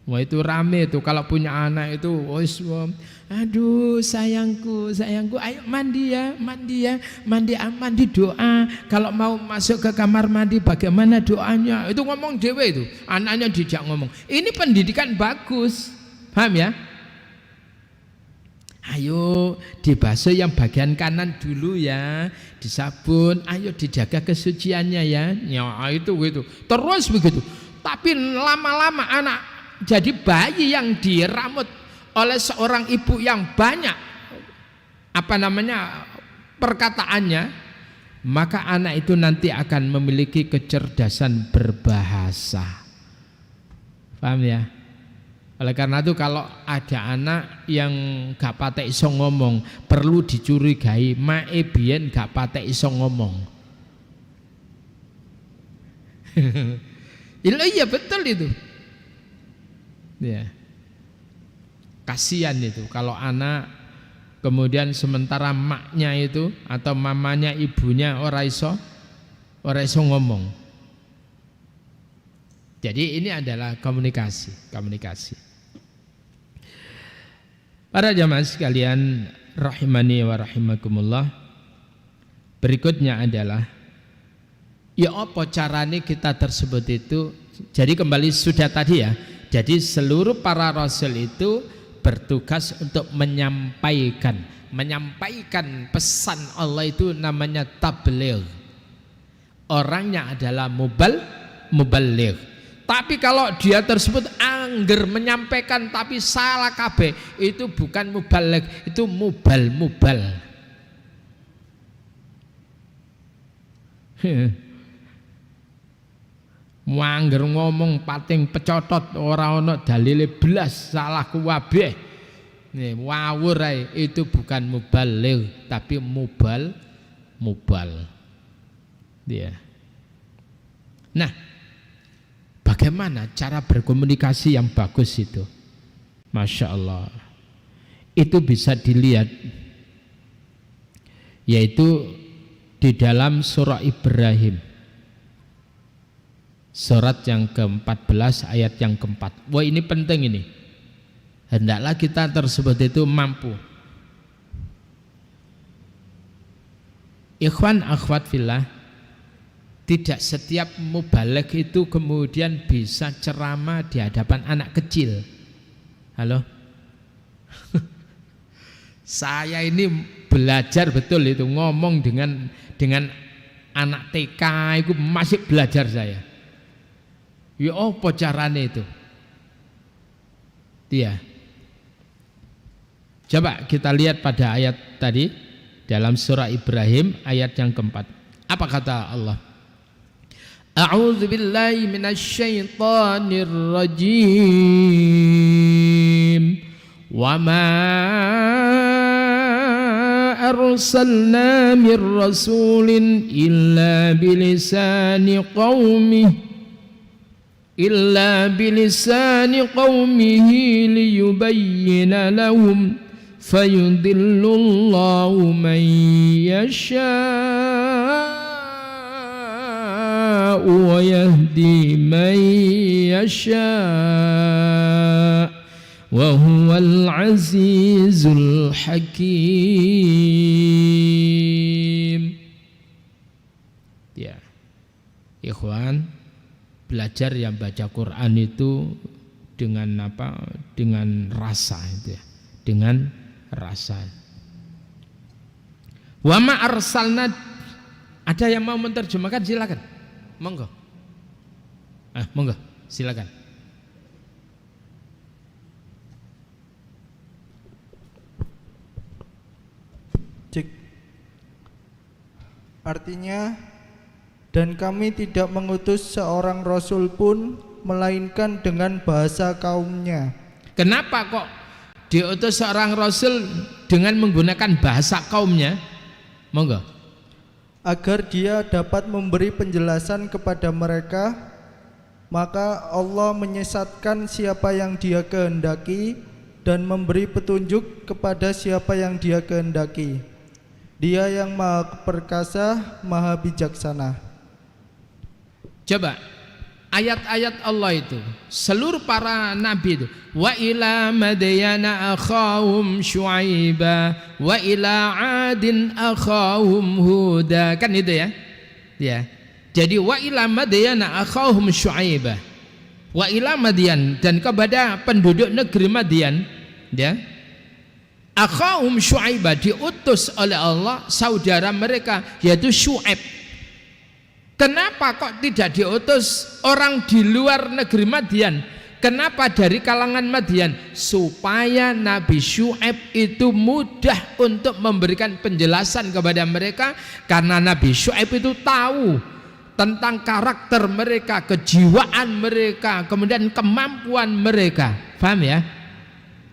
Wah itu rame tuh kalau punya anak itu, aduh sayangku, ayo mandi ya, mandi doa. Kalau mau masuk ke kamar mandi bagaimana doanya? Itu ngomong dewe itu, anaknya dijak ngomong. Ini pendidikan bagus, paham ya? Ayo dibasuh yang bagian kanan dulu ya, disabun, ayo dijaga kesuciannya ya. Ya itu gitu. Terus begitu. Tapi lama-lama anak jadi bayi yang diramut oleh seorang ibu yang banyak perkataannya, maka anak itu nanti akan memiliki kecerdasan berbahasa. Paham ya? Oleh karena itu kalau ada anak yang gak patek iso ngomong, perlu dicurigai mae biyen gak patek iso ngomong. Iya betul itu. Ya. Kasihan itu kalau anak kemudian sementara maknya itu atau mamanya, ibunya ora iso ngomong. Jadi ini adalah komunikasi. Para jamaah sekalian rahimani wa rahimakumullah. Berikutnya adalah ya apa caranya kita tersebut itu. Jadi kembali sudah tadi ya. Jadi seluruh para rasul itu bertugas untuk menyampaikan pesan Allah itu namanya tabligh. Orangnya adalah muballigh. Tapi kalau dia tersebut angger menyampaikan tapi salah kabeh, itu bukan muballigh, itu mubal. Angger ngomong pating pecotot ora ana dalile blas, salah kabeh. Nih wawur ae, itu bukan muballigh tapi mubal. Dia. Nah, bagaimana cara berkomunikasi yang bagus itu? Masya Allah. Itu bisa dilihat, yaitu di dalam surah Ibrahim, surat yang ke-14 ayat yang ke-4. Wah, ini penting ini. Hendaklah kita tersebut itu mampu. Ikhwan akhwat fillah, tidak setiap mubaligh itu kemudian bisa ceramah di hadapan anak kecil. Halo? Saya ini belajar betul itu ngomong dengan anak TK itu masih belajar saya. Ya apa caranya itu? Dia. Coba kita lihat pada ayat tadi dalam surah Ibrahim ayat yang keempat. Apa kata Allah? A'udzu billahi minasyaitonir rajim. Wa ma arsalna mir rasulin illa bilisani qaumihi liyubayyina lahum fayudillullahu man yasha'u wa yahdi man yasha' wa huwal azizul hakim. Ya, ikhwan, belajar yang baca Quran itu dengan apa? Dengan rasa itu ya. Dengan rasa. Wa ma arsalna, ada yang mau menerjemahkan silakan. Monggo. Monggo, silakan.
Cek. Artinya, dan kami tidak mengutus seorang rasul pun melainkan dengan bahasa kaumnya.
Kenapa kok diutus seorang rasul dengan menggunakan bahasa kaumnya? Monggo.
Agar dia dapat memberi penjelasan kepada mereka, maka Allah menyesatkan siapa yang dia kehendaki dan memberi petunjuk kepada siapa yang dia kehendaki. Dia yang maha perkasa, maha bijaksana.
Coba ayat-ayat Allah itu, seluruh para nabi itu, wa ila madyana akhahum syuaiba wa ila adin akhahum huda, kan itu ya. Ya. Jadi wa ila madyana akhahum syuaiba, wa ila Madyan, dan kepada penduduk negeri Madyan, ya. Akhahum syuaiba, diutus oleh Allah saudara mereka yaitu Syuaib. Kenapa kok tidak diutus orang di luar negeri Madyan? Kenapa dari kalangan Madyan? Supaya Nabi Syuaib itu mudah untuk memberikan penjelasan kepada mereka, karena Nabi Syuaib itu tahu tentang karakter mereka, kejiwaan mereka, kemudian kemampuan mereka. Paham ya?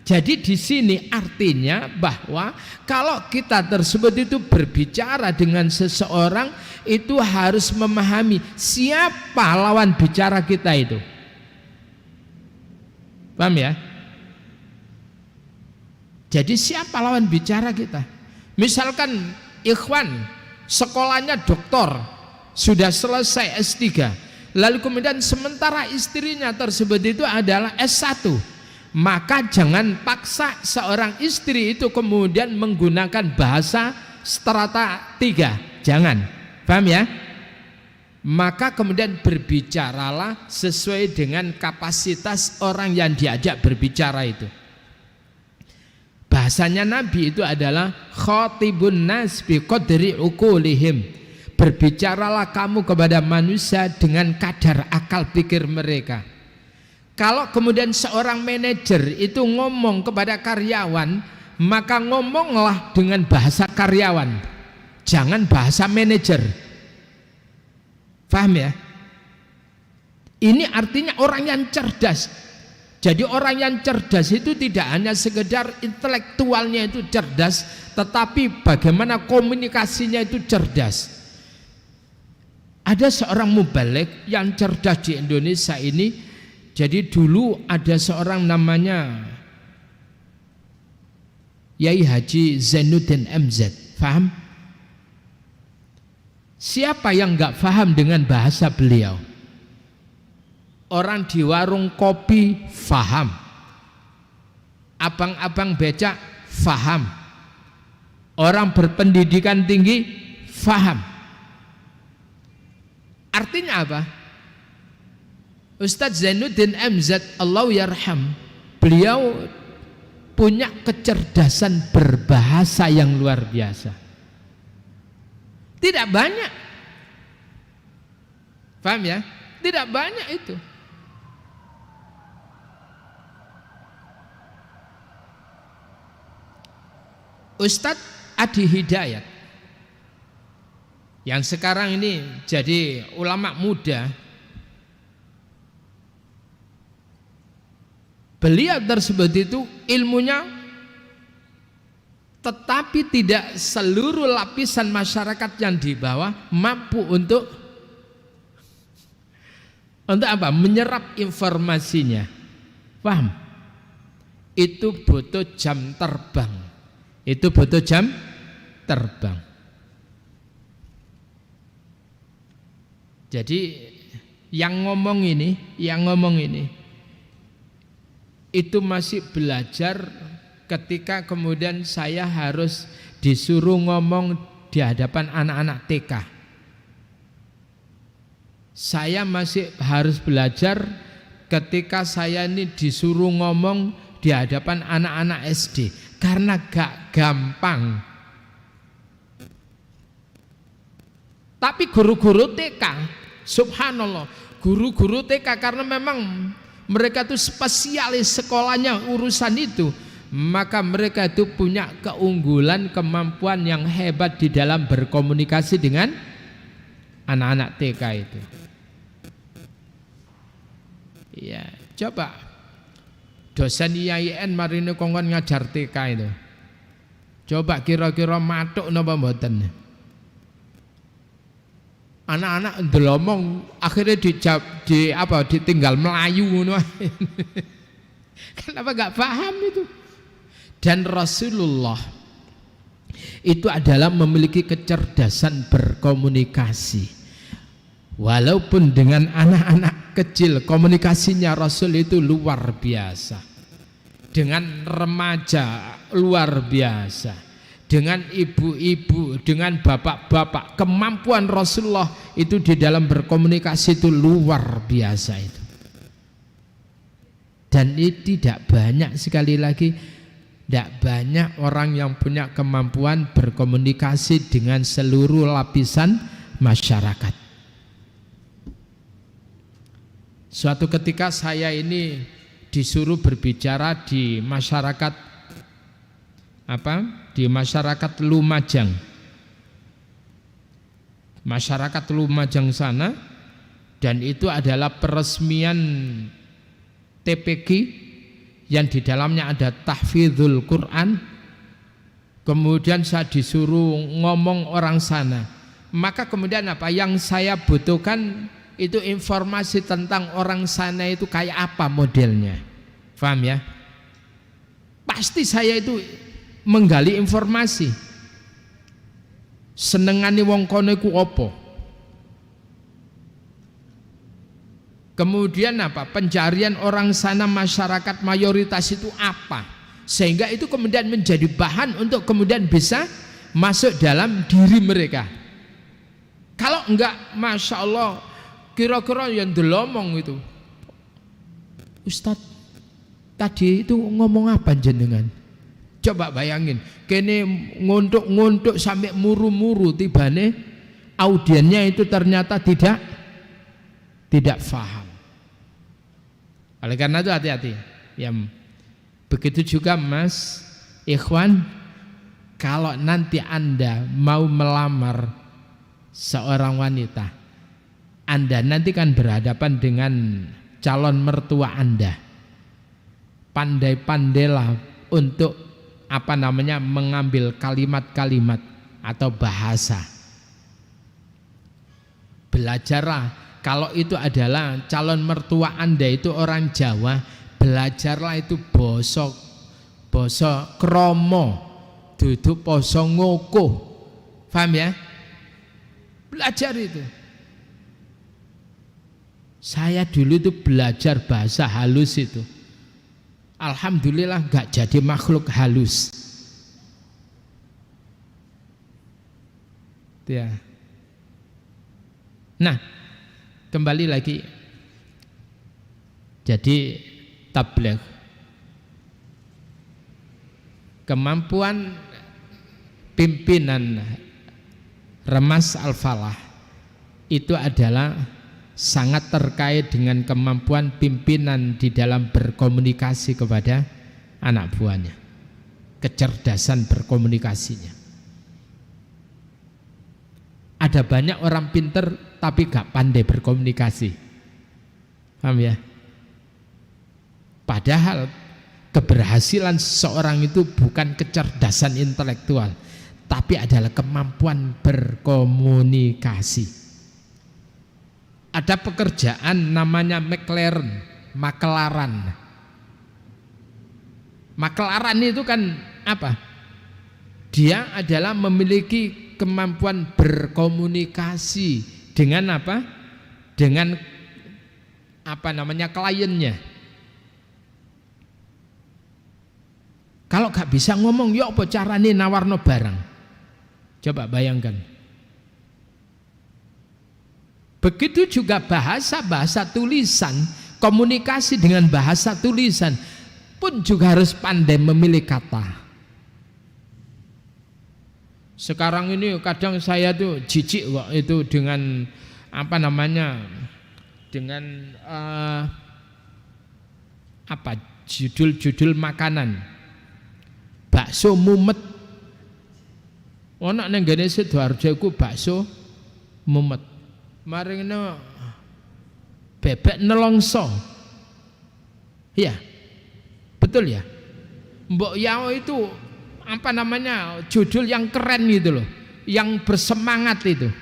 Jadi di sini artinya bahwa kalau kita tersebut itu berbicara dengan seseorang, itu harus memahami siapa lawan bicara kita itu. Paham ya? Jadi siapa lawan bicara kita? Misalkan ikhwan sekolahnya doktor, sudah selesai S3, lalu kemudian sementara istrinya tersebut itu adalah S1, maka jangan paksa seorang istri itu kemudian menggunakan bahasa strata 3, jangan, paham ya? Maka kemudian berbicaralah sesuai dengan kapasitas orang yang diajak berbicara itu. Bahasanya Nabi itu adalah khatibun nas bi qadri uqulihim. Berbicaralah kamu kepada manusia dengan kadar akal pikir mereka. Kalau kemudian seorang manajer itu ngomong kepada karyawan, maka ngomonglah dengan bahasa karyawan, jangan bahasa manajer. Paham ya? Ini artinya orang yang cerdas. Jadi orang yang cerdas itu tidak hanya sekedar intelektualnya itu cerdas, tetapi bagaimana komunikasinya itu cerdas. Ada seorang mubaligh yang cerdas di Indonesia ini. Jadi dulu ada seorang namanya Yai Haji Zainuddin MZ, paham? Siapa yang enggak paham dengan bahasa beliau? Orang di warung kopi faham, abang-abang becak faham, orang berpendidikan tinggi faham. Artinya apa? Ustadz Zainuddin MZ Allah yarham, beliau punya kecerdasan berbahasa yang luar biasa. Tidak banyak, paham ya? Tidak banyak itu. Ustadz Adi Hidayat yang sekarang ini jadi ulama muda, beliau tersebut itu ilmunya, tetapi tidak seluruh lapisan masyarakat yang di bawah mampu untuk apa? Menyerap informasinya. Paham? Itu butuh jam terbang. Itu butuh jam terbang. Jadi yang ngomong ini itu masih belajar ketika kemudian saya harus disuruh ngomong di hadapan anak-anak TK. Saya masih harus belajar ketika saya ini disuruh ngomong di hadapan anak-anak SD, karena gak gampang. Tapi guru-guru TK, subhanallah, guru-guru TK karena memang mereka itu spesialis sekolahnya urusan itu, maka mereka itu punya keunggulan, kemampuan yang hebat di dalam berkomunikasi dengan anak-anak TK itu. Ya, coba dosen IAIN marine kongkon ngajar TK itu. Coba kira-kira matuk napa mboten? Anak-anak ndelomong akhirnya ditinggal melayu ngono. Kenapa enggak paham itu? Dan Rasulullah itu adalah memiliki kecerdasan berkomunikasi. Walaupun dengan anak-anak kecil komunikasinya Rasul itu luar biasa, dengan remaja luar biasa, dengan ibu-ibu, dengan bapak-bapak, kemampuan Rasulullah itu di dalam berkomunikasi itu luar biasa itu. Dan ini tidak banyak, sekali lagi tidak banyak orang yang punya kemampuan berkomunikasi dengan seluruh lapisan masyarakat. Suatu ketika saya ini disuruh berbicara di masyarakat di masyarakat Lumajang. Masyarakat Lumajang sana, dan itu adalah peresmian TPQ yang di dalamnya ada tahfidzul Quran. Kemudian saya disuruh ngomong orang sana. Maka kemudian apa yang saya butuhkan itu informasi tentang orang sana itu kayak apa modelnya. Paham ya? pasti saya itu menggali informasi. Senengane wong kono iku apa? Kemudian apa? Pencarian orang sana, masyarakat mayoritas itu apa? Sehingga itu kemudian menjadi bahan untuk kemudian bisa masuk dalam diri mereka. Kalau enggak, Masya Allah, kira-kira yang delomong itu, Ustadz tadi itu ngomong apa jenengan? Coba bayangin, kene nguntuk-nguntuk sampai muru-muru, tibane audiennya itu ternyata tidak paham. Oleh karena itu hati-hati. Ya, begitu juga Mas, Ikhwan, kalau nanti Anda mau melamar seorang wanita, Anda nanti kan berhadapan dengan calon mertua Anda. Pandai-pandailah untuk mengambil kalimat-kalimat atau bahasa. Belajarlah, kalau itu adalah calon mertua Anda itu orang Jawa, belajarlah itu basa kromo, duduk basa ngoko. Paham ya? Belajar itu. Saya dulu itu belajar bahasa halus itu. Alhamdulillah gak jadi makhluk halus. Ya. Nah, kembali lagi. Jadi tabligh, kemampuan pimpinan Remas Al-Falah itu adalah sangat terkait dengan kemampuan pimpinan di dalam berkomunikasi kepada anak buahnya, kecerdasan berkomunikasinya. Ada banyak orang pinter tapi gak pandai berkomunikasi, paham ya? Padahal keberhasilan seseorang itu bukan kecerdasan intelektual, tapi adalah kemampuan berkomunikasi. Ada pekerjaan namanya makelaran. Makelaran itu kan apa? Dia adalah memiliki kemampuan berkomunikasi dengan apa? Dengan kliennya. Kalau gak bisa ngomong, ya apa carane nawarno barang? Coba bayangkan. Begitu juga bahasa tulisan, komunikasi dengan bahasa tulisan pun juga harus pandai memilih kata. Sekarang ini kadang saya tuh jijik kok itu dengan dengan judul-judul makanan. Bakso mumet. Ono nang ngene Sidoarjo iku bakso mumet. Maringno bebek nelongso. Iya. Betul ya? Mbok Yao itu judul yang keren gitu loh, yang bersemangat itu.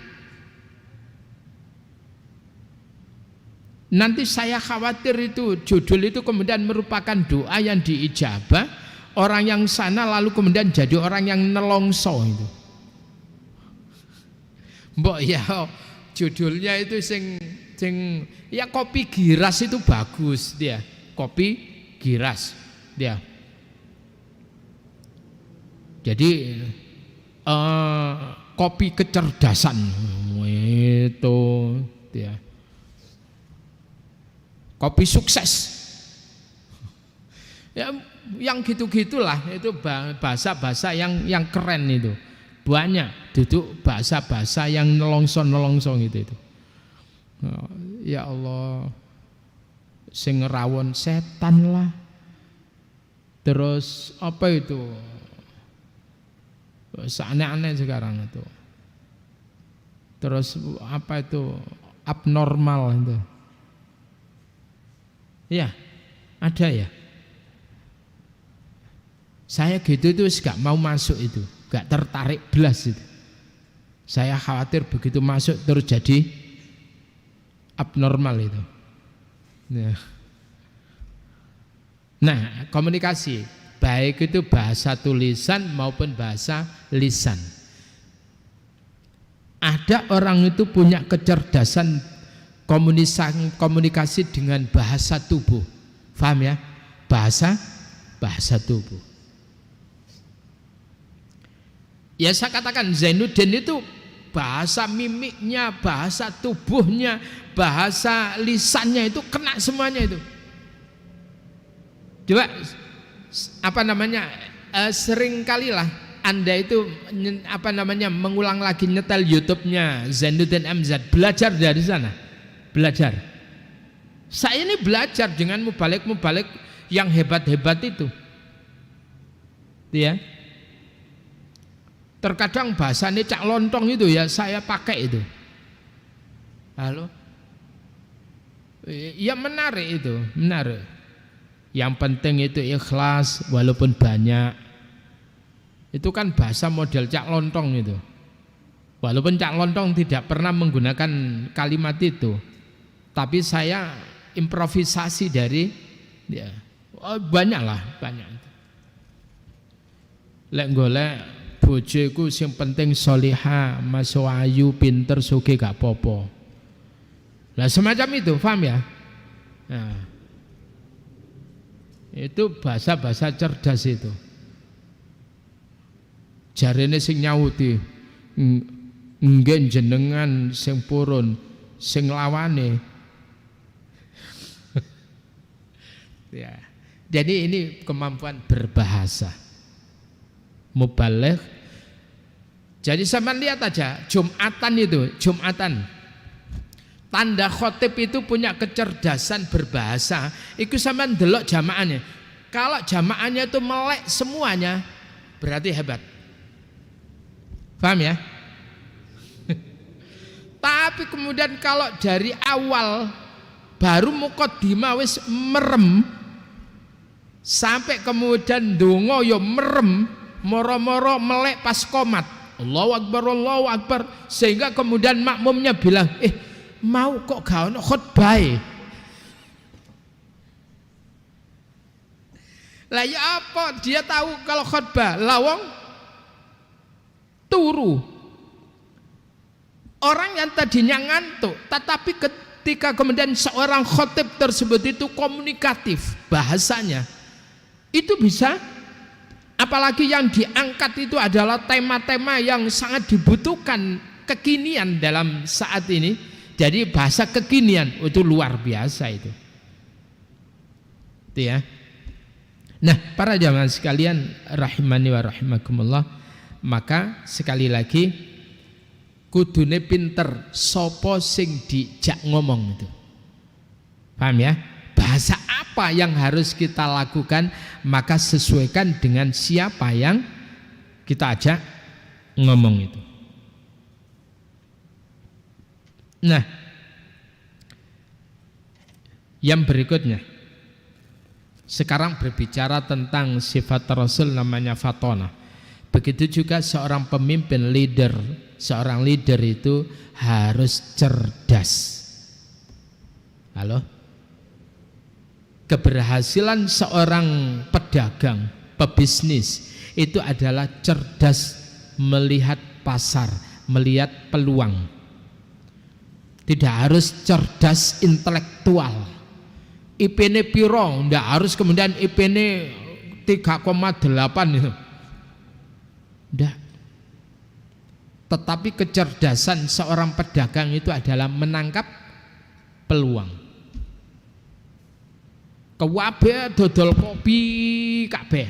Nanti saya khawatir itu judul itu kemudian merupakan doa yang diijabah, orang yang sana lalu kemudian jadi orang yang nelongso itu. Mbok Yao judulnya itu sing ya kopi giras itu bagus dia, kopi giras dia. Jadi kopi kecerdasan itu dia, kopi sukses. Ya, yang gitu-gitulah itu bahasa-bahasa yang keren itu. Banyak duduk bahasa-bahasa yang nelongso gitu itu. Ya Allah, sing rawon setan lah. Terus apa itu? Aneh-aneh sekarang itu. Terus apa itu? Abnormal itu. Ya, ada ya. Saya gitu itu gak mau masuk itu. Gak tertarik belas itu. Saya khawatir begitu masuk terus jadi abnormal itu. Nah, komunikasi baik itu bahasa tulisan maupun bahasa lisan. Ada orang itu punya kecerdasan komunikasi dengan bahasa tubuh. Paham ya? Bahasa tubuh. Ya saya katakan Zainuddin itu bahasa mimiknya, bahasa tubuhnya, bahasa lisannya itu kena semuanya itu. Coba sering kalilah Anda itu mengulang lagi nyetel YouTube-nya Zainuddin MZ, belajar dari sana. Belajar. Saya ini belajar dengan mubalik yang hebat-hebat itu. Ya. Terkadang bahasanya cak lontong itu ya saya pakai itu. Halo. Ya menarik itu, menarik. Yang penting itu ikhlas walaupun banyak. Itu kan bahasa model cak lontong itu. Walaupun cak lontong tidak pernah menggunakan kalimat itu, tapi saya improvisasi dari ya, banyak. Lek golek bojoku sing penting soliha, masuk ayu, pinter, sugih gak popo. Lah semacam itu, paham ya? Nah, itu bahasa-bahasa cerdas itu. Jarene sing nyauti nggih jenengan sing purun, sing lawane. Ya. Jadi ini kemampuan berbahasa. Mubaligh. Jadi sampean lihat aja Jumatan. Tanda khotib itu punya kecerdasan berbahasa. Iku sampean delok jamaahnya. Kalau jamaahnya itu melek semuanya, berarti hebat. Paham ya? Tapi kemudian kalau dari awal baru muqaddimah wis merem, sampai kemudian dongo yo merem, moro-moro melek pas qomat. Allahu Akbar, sehingga kemudian makmumnya bilang, mau kok gak ono khutbah? Lah ya apa? Dia tahu kalau khutbah lawang turu. Orang yang tadinya ngantuk, tetapi ketika kemudian seorang khotib tersebut itu komunikatif bahasanya, itu bisa. Apalagi yang diangkat itu adalah tema-tema yang sangat dibutuhkan kekinian dalam saat ini. Jadi bahasa kekinian itu luar biasa itu ya. Nah, para jamaah sekalian rahimani wa rahimakumullah, maka sekali lagi kudune pinter sopo sing dijak ngomong itu. Paham ya? Bahasa apa yang harus kita lakukan, maka sesuaikan dengan siapa yang kita ajak ngomong itu. Nah, yang berikutnya, sekarang berbicara tentang sifat Rasul namanya fatona. Begitu juga seorang pemimpin leader, seorang leader itu harus cerdas. Halo? Keberhasilan seorang pedagang, pebisnis itu adalah cerdas melihat pasar, melihat peluang. Tidak harus cerdas intelektual. IP-ne piro, tidak harus kemudian IP-ne 3,8 itu. Tidak. Tetapi kecerdasan seorang pedagang itu adalah menangkap peluang. Kabeh dodol kopi kabeh.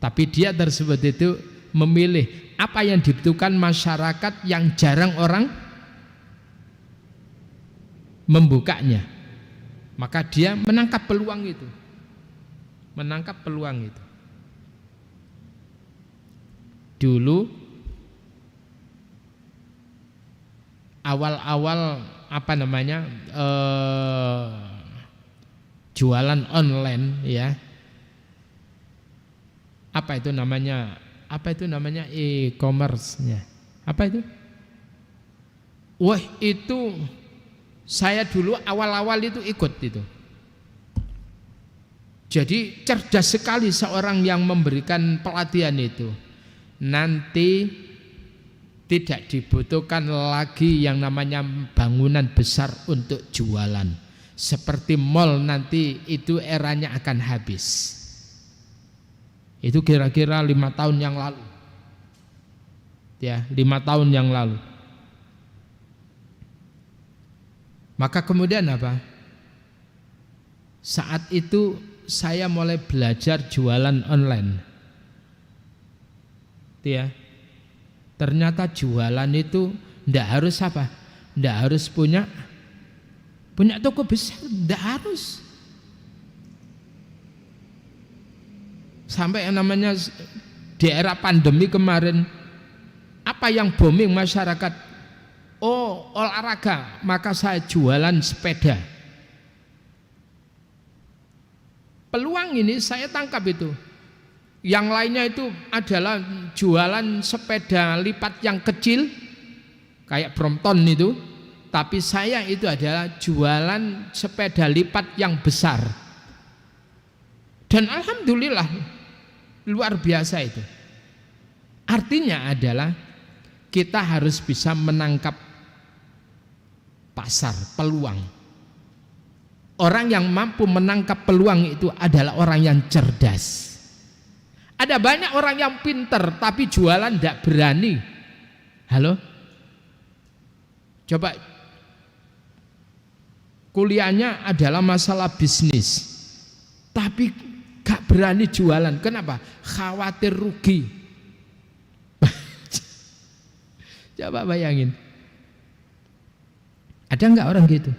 Tapi dia tersebut itu memilih apa yang dibutuhkan masyarakat yang jarang orang membukanya, maka dia menangkap peluang itu. Dulu awal-awal jualan online ya, apa itu namanya e-commerce-nya, apa itu? Wah, itu saya dulu awal-awal itu ikut itu. Jadi cerdas sekali seorang yang memberikan pelatihan itu. Nanti tidak dibutuhkan lagi yang namanya bangunan besar untuk jualan. Seperti mall nanti itu eranya akan habis. Itu kira-kira 5 tahun yang lalu. Ya, 5 tahun yang lalu. Maka kemudian apa? Saat itu saya mulai belajar jualan online. Ya. Ternyata jualan itu tidak harus apa? Tidak harus punya toko besar, tidak harus. Sampai yang namanya di era pandemi kemarin, apa yang booming masyarakat? Oh, olahraga, maka saya jualan sepeda. Peluang ini saya tangkap itu. Yang lainnya itu adalah jualan sepeda lipat yang kecil kayak Brompton itu, tapi saya itu adalah jualan sepeda lipat yang besar. Dan alhamdulillah luar biasa itu. Artinya adalah kita harus bisa menangkap pasar, peluang. Orang yang mampu menangkap peluang itu adalah orang yang cerdas. Ada banyak orang yang pinter tapi jualan tidak berani. Halo? Coba, kuliahnya adalah masalah bisnis, tapi gak berani jualan. Kenapa? Khawatir rugi. Coba bayangin. Ada nggak orang gitu?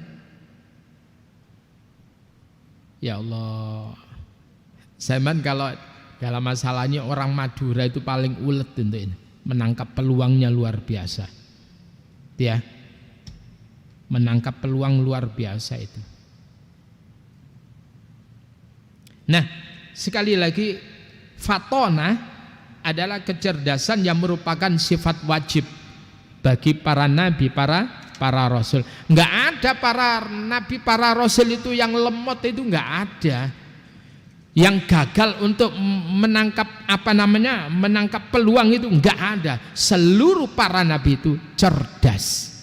Ya Allah. Zaman kalau dalam masalahnya orang Madura itu paling ulet untuk ini, menangkap peluangnya luar biasa. Ya. Menangkap peluang luar biasa itu. Nah, sekali lagi fatona adalah kecerdasan yang merupakan sifat wajib bagi para nabi, para rasul. Enggak ada para nabi, para rasul itu yang lemot, itu enggak ada. Yang gagal untuk menangkap menangkap peluang itu enggak ada. Seluruh para nabi itu cerdas.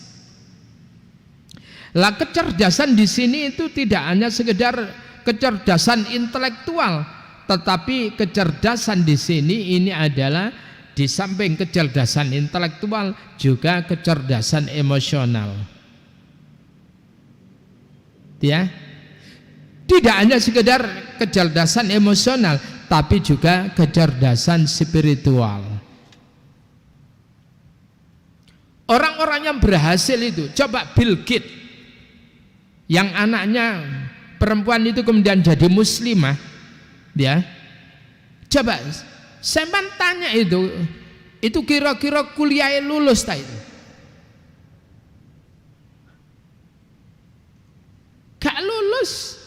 Lah kecerdasan di sini itu tidak hanya sekedar kecerdasan intelektual, tetapi kecerdasan di sini ini adalah di samping kecerdasan intelektual juga kecerdasan emosional. Ya. Tidak hanya sekedar kecerdasan emosional, tapi juga kecerdasan spiritual. Orang-orang yang berhasil itu, coba Bill Gates, yang anaknya perempuan itu kemudian jadi muslimah, ya. Coba saya tanya itu kira-kira kuliah lulus tak itu? Gak lulus.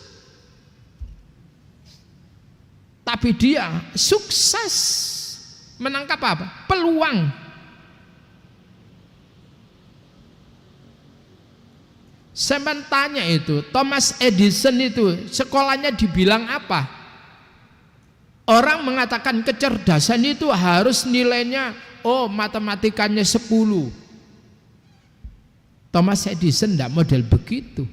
Tapi dia sukses menangkap apa? Peluang. Saya tanya itu, Thomas Edison itu sekolahnya dibilang apa? Orang mengatakan kecerdasan itu harus nilainya, matematikanya 10. Thomas Edison tidak model begitu.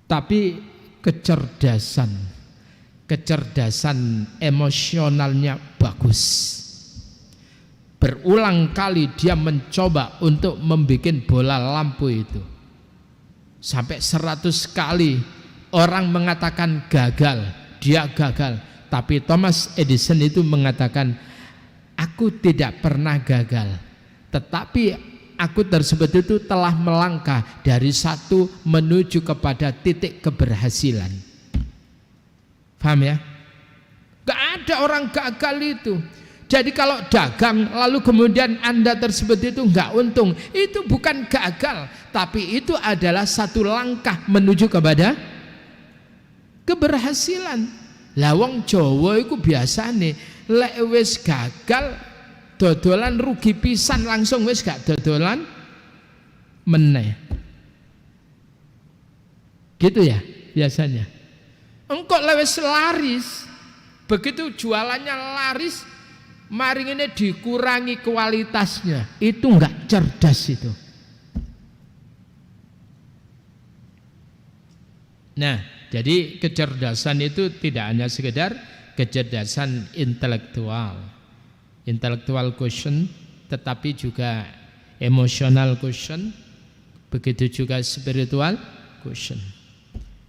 Tapi kecerdasan emosionalnya bagus. Berulang kali dia mencoba untuk membuat bola lampu itu. Sampai 100 kali orang mengatakan gagal, dia gagal. Tapi Thomas Edison itu mengatakan, aku tidak pernah gagal, tetapi aku tersebut itu telah melangkah dari satu menuju kepada titik keberhasilan. Paham ya? Gak ada orang gagal itu. Jadi kalau dagang lalu kemudian Anda tersebut itu gak untung, itu bukan gagal, tapi itu adalah satu langkah menuju kepada keberhasilan. Lah wong Jawa iku biasane lek wis gagal dodolan rugi pisan langsung wis gak dodolan meneh. Gitu ya biasanya. engkau lewes laris. Begitu jualannya laris, mari ini dikurangi kualitasnya. Itu enggak cerdas itu. Nah, jadi kecerdasan itu tidak hanya sekedar kecerdasan intelektual quotient, tetapi juga emotional quotient, begitu juga spiritual quotient.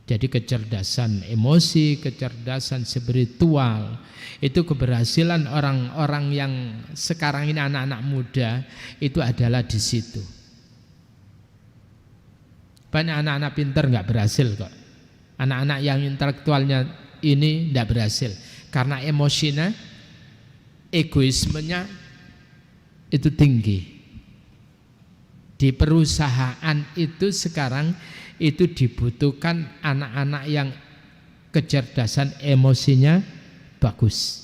Jadi kecerdasan emosi, kecerdasan spiritual, itu keberhasilan orang-orang yang sekarang ini anak-anak muda itu adalah di situ. Banyak anak-anak pintar nggak berhasil kok. Anak-anak yang intelektualnya ini tidak berhasil karena emosinya, egoismenya itu tinggi. Di perusahaan itu sekarang itu dibutuhkan anak-anak yang kecerdasan emosinya bagus.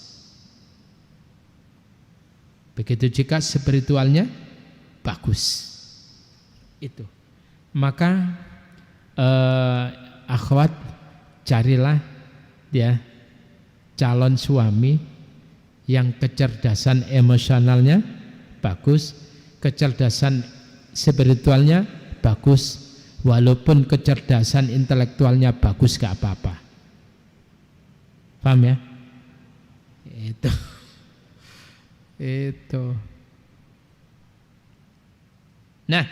Begitu juga spiritualnya bagus. Itu. Maka akhwat, carilah ya calon suami yang kecerdasan emosionalnya bagus, kecerdasan spiritualnya bagus, walaupun kecerdasan intelektualnya bagus gak apa-apa. Paham ya? Itu. Nah,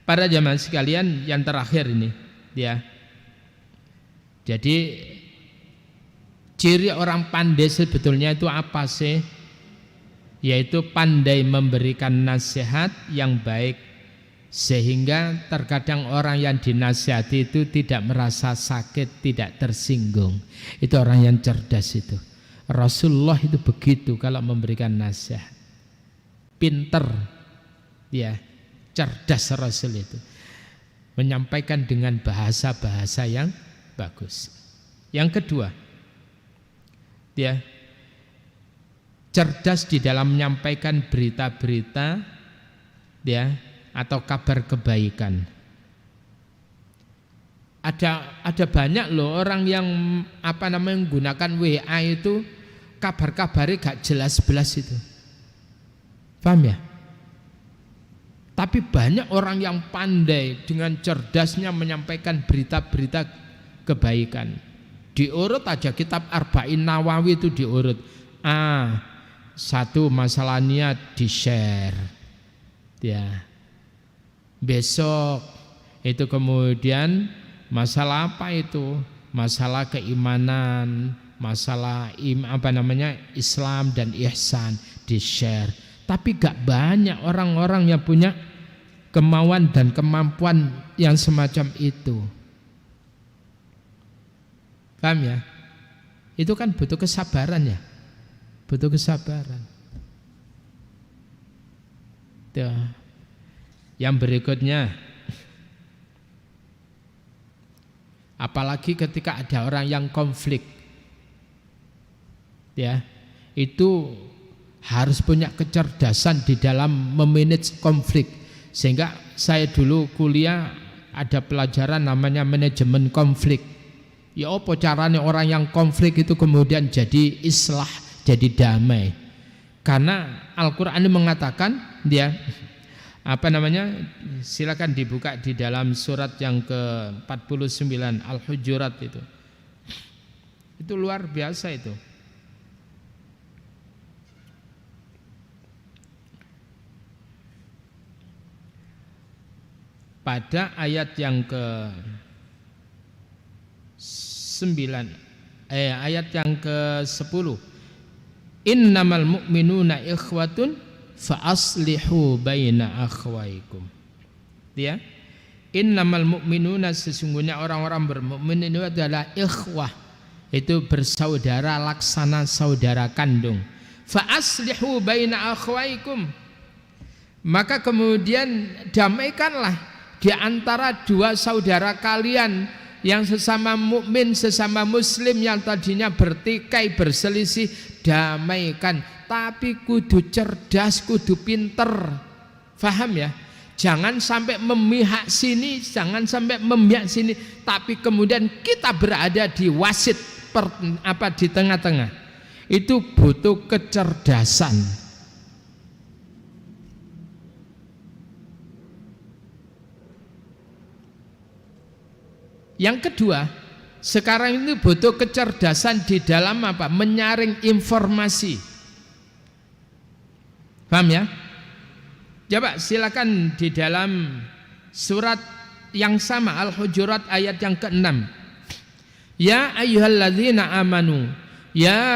para jamaah sekalian, yang terakhir ini ya. Jadi ciri orang pandai sebetulnya itu apa sih? Yaitu pandai memberikan nasihat yang baik, sehingga terkadang orang yang dinasihati itu tidak merasa sakit, tidak tersinggung. Itu orang yang cerdas itu. Rasulullah itu begitu kalau memberikan nasihat. Pinter, ya, cerdas Rasul itu. Menyampaikan dengan bahasa-bahasa yang bagus. Yang kedua, dia cerdas di dalam menyampaikan berita-berita, dia atau kabar kebaikan. Ada banyak loh orang yang menggunakan WA itu kabar-kabarnya gak jelas-jelas itu. Paham ya? Tapi banyak orang yang pandai dengan cerdasnya menyampaikan berita-berita kebaikan. Diurut aja kitab Arba'in Nawawi itu diurut. Satu masalahnya di-share. Ya. Besok itu kemudian masalah apa itu? Masalah keimanan, masalah Islam dan ihsan di-share. Tapi gak banyak orang-orang yang punya kemauan dan kemampuan yang semacam itu. Paham ya? Itu kan butuh kesabaran ya. Butuh kesabaran. Tuh. Yang berikutnya, apalagi ketika ada orang yang konflik, ya, itu harus punya kecerdasan di dalam memanage konflik. Sehingga saya dulu kuliah ada pelajaran namanya manajemen konflik. Ya apa caranya orang yang konflik itu kemudian jadi islah, jadi damai. Karena Al-Qur'an mengatakan dia silakan dibuka di dalam surat yang ke-49 Al-Hujurat itu. Itu luar biasa itu. Pada ayat yang ayat yang ke-10, innamal mu'minuna ikhwatun fa aslihu baina akhwaikum. Ya. Innamal mu'minuna, sesungguhnya orang-orang bermukmin itu adalah ikhwah, itu bersaudara laksana saudara kandung. Fa aslihu baina akhwaikum, maka kemudian damaikanlah di antara dua saudara kalian yang sesama mukmin, sesama muslim yang tadinya bertikai berselisih, damaikan. Tapi kudu cerdas, kudu pinter. Faham ya? Jangan sampai memihak sini, jangan sampai memihak sini, tapi kemudian kita berada di wasit di tengah-tengah. Itu butuh kecerdasan. Yang kedua, sekarang ini butuh kecerdasan di dalam apa? Menyaring informasi. Paham ya? Coba silakan di dalam surat yang sama Al-Hujurat ayat yang ke-6. Ya ayyuhalladzina amanu, ya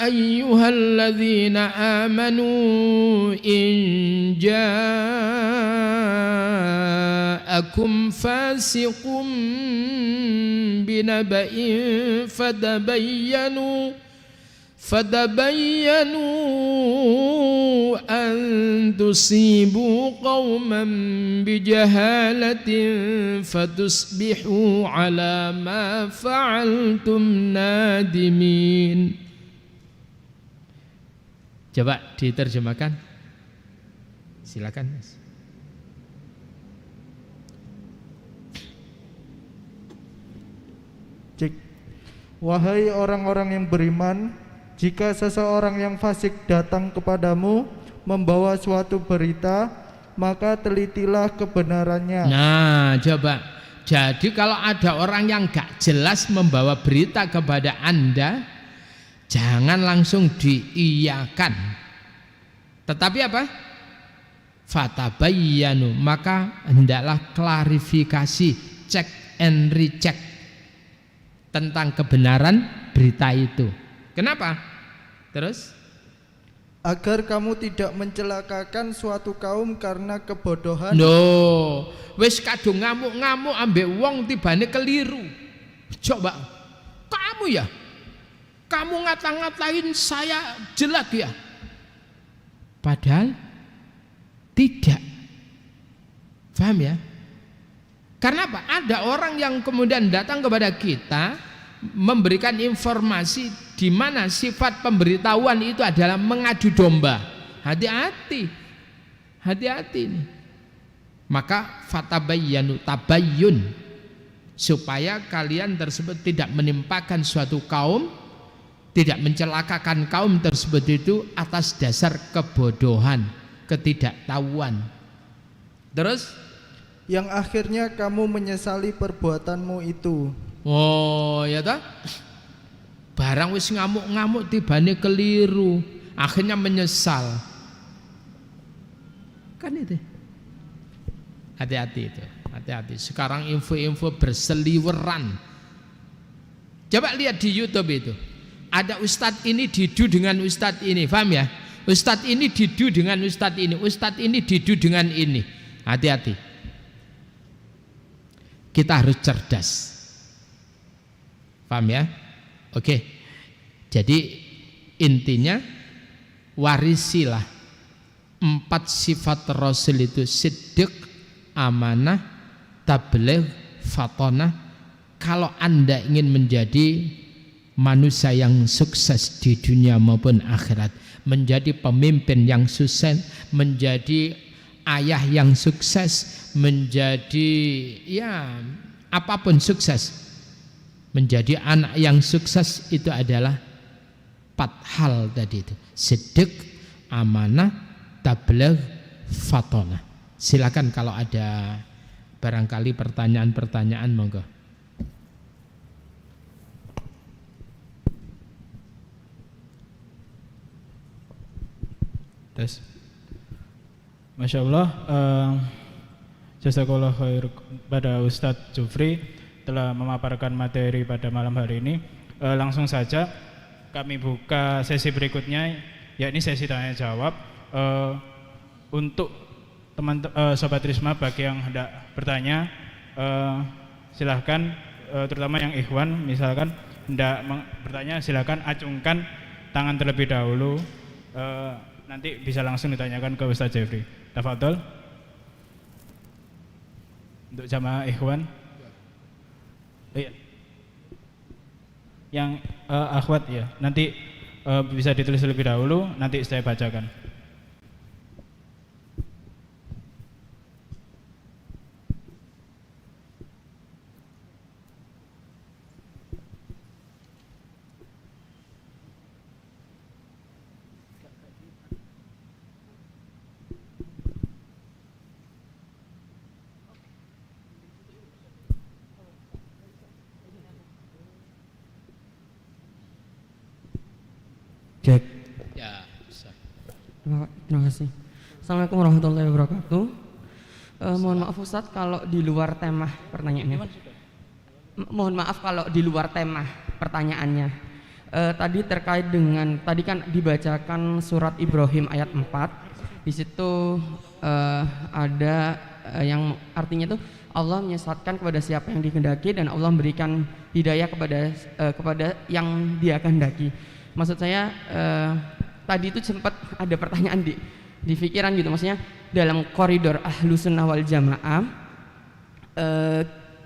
ayyuhalladzina amanu in ja'akum fasiqun binaba'in fatabayyanu an tusibu qauman bijahalatin fatusbihu ala ma fa'altum nadimin. Coba diterjemahkan. Silakan, Mas.
Cik. Wahai orang-orang yang beriman, jika seseorang yang fasik datang kepadamu membawa suatu berita, maka telitilah kebenarannya.
Nah, coba. Jadi kalau ada orang yang gak jelas membawa berita kepada Anda, jangan langsung diiyakan. Tetapi apa? Fatabayyanu, maka hendaklah klarifikasi, cek and recheck tentang kebenaran berita itu. Kenapa? Terus?
Agar kamu tidak mencelakakan suatu kaum karena kebodohan.
No, wis kadung ngamuk-ngamuk ambek wong tibane keliru. Coba, kamu ya? Kamu ngata-ngatain saya jelek ya? Padahal tidak. Paham ya? Karena apa? Ada orang yang kemudian datang kepada kita memberikan informasi di mana sifat pemberitahuan itu adalah mengadu domba. Hati-hati. Hati-hati ini. Maka fatabayyanu, tabayyun, supaya kalian tersebut tidak menimpakan suatu kaum, tidak mencelakakan kaum tersebut itu atas dasar kebodohan, ketidaktahuan. Terus
yang akhirnya kamu menyesali perbuatanmu itu.
oh ya toh, barang wis ngamuk-ngamuk tibane keliru, akhirnya menyesal. Kan itu. Hati-hati itu, hati-hati. Sekarang info-info berseliweran. Coba lihat di YouTube itu. Ada ustadz ini didu dengan ustadz ini, paham ya? Ustadz ini didu dengan ustadz ini, ustadz ini didu dengan ini. Hati-hati. Kita harus cerdas. Paham ya? Oke. Jadi intinya warisilah 4 sifat Rasul itu: siddiq, amanah, tabligh, fatonah. Kalau Anda ingin menjadi manusia yang sukses di dunia maupun akhirat, menjadi pemimpin yang sukses, menjadi ayah yang sukses, menjadi ya apapun sukses, menjadi anak yang sukses, itu adalah 4 hal tadi itu: siddiq, amanah, tabligh, fatonah. Silakan kalau ada barangkali pertanyaan-pertanyaan, monggo.
Tes. Masya Allah, jazakallah khair pada Ustadz Jufri telah memaparkan materi pada malam hari ini. Langsung saja kami buka sesi berikutnya, yakni sesi tanya jawab. Untuk teman Sobat Risma, bagi yang hendak bertanya, silahkan, terutama yang ikhwan misalkan hendak bertanya, silahkan acungkan tangan terlebih dahulu. Nanti bisa langsung ditanyakan ke Ustadz Jeffrey. Tafadhol. Untuk jamaah ikhwan. Iya. Yang akhwat ya, nanti bisa ditulis lebih dahulu, nanti saya bacakan.
Terima kasih. Assalamualaikum warahmatullahi wabarakatuh. Mohon maaf Ustadz kalau di luar tema pertanyaannya. Mohon maaf kalau di luar tema pertanyaannya. Tadi terkait dengan tadi kan dibacakan surat Ibrahim ayat 4. Di situ ada yang artinya itu Allah menyesatkan kepada siapa yang dikehendaki dan Allah memberikan hidayah kepada yang Dia kehendaki. Maksud saya tadi itu sempat ada pertanyaan di pikiran gitu, maksudnya dalam koridor Ahlus Sunnah wal Jamaah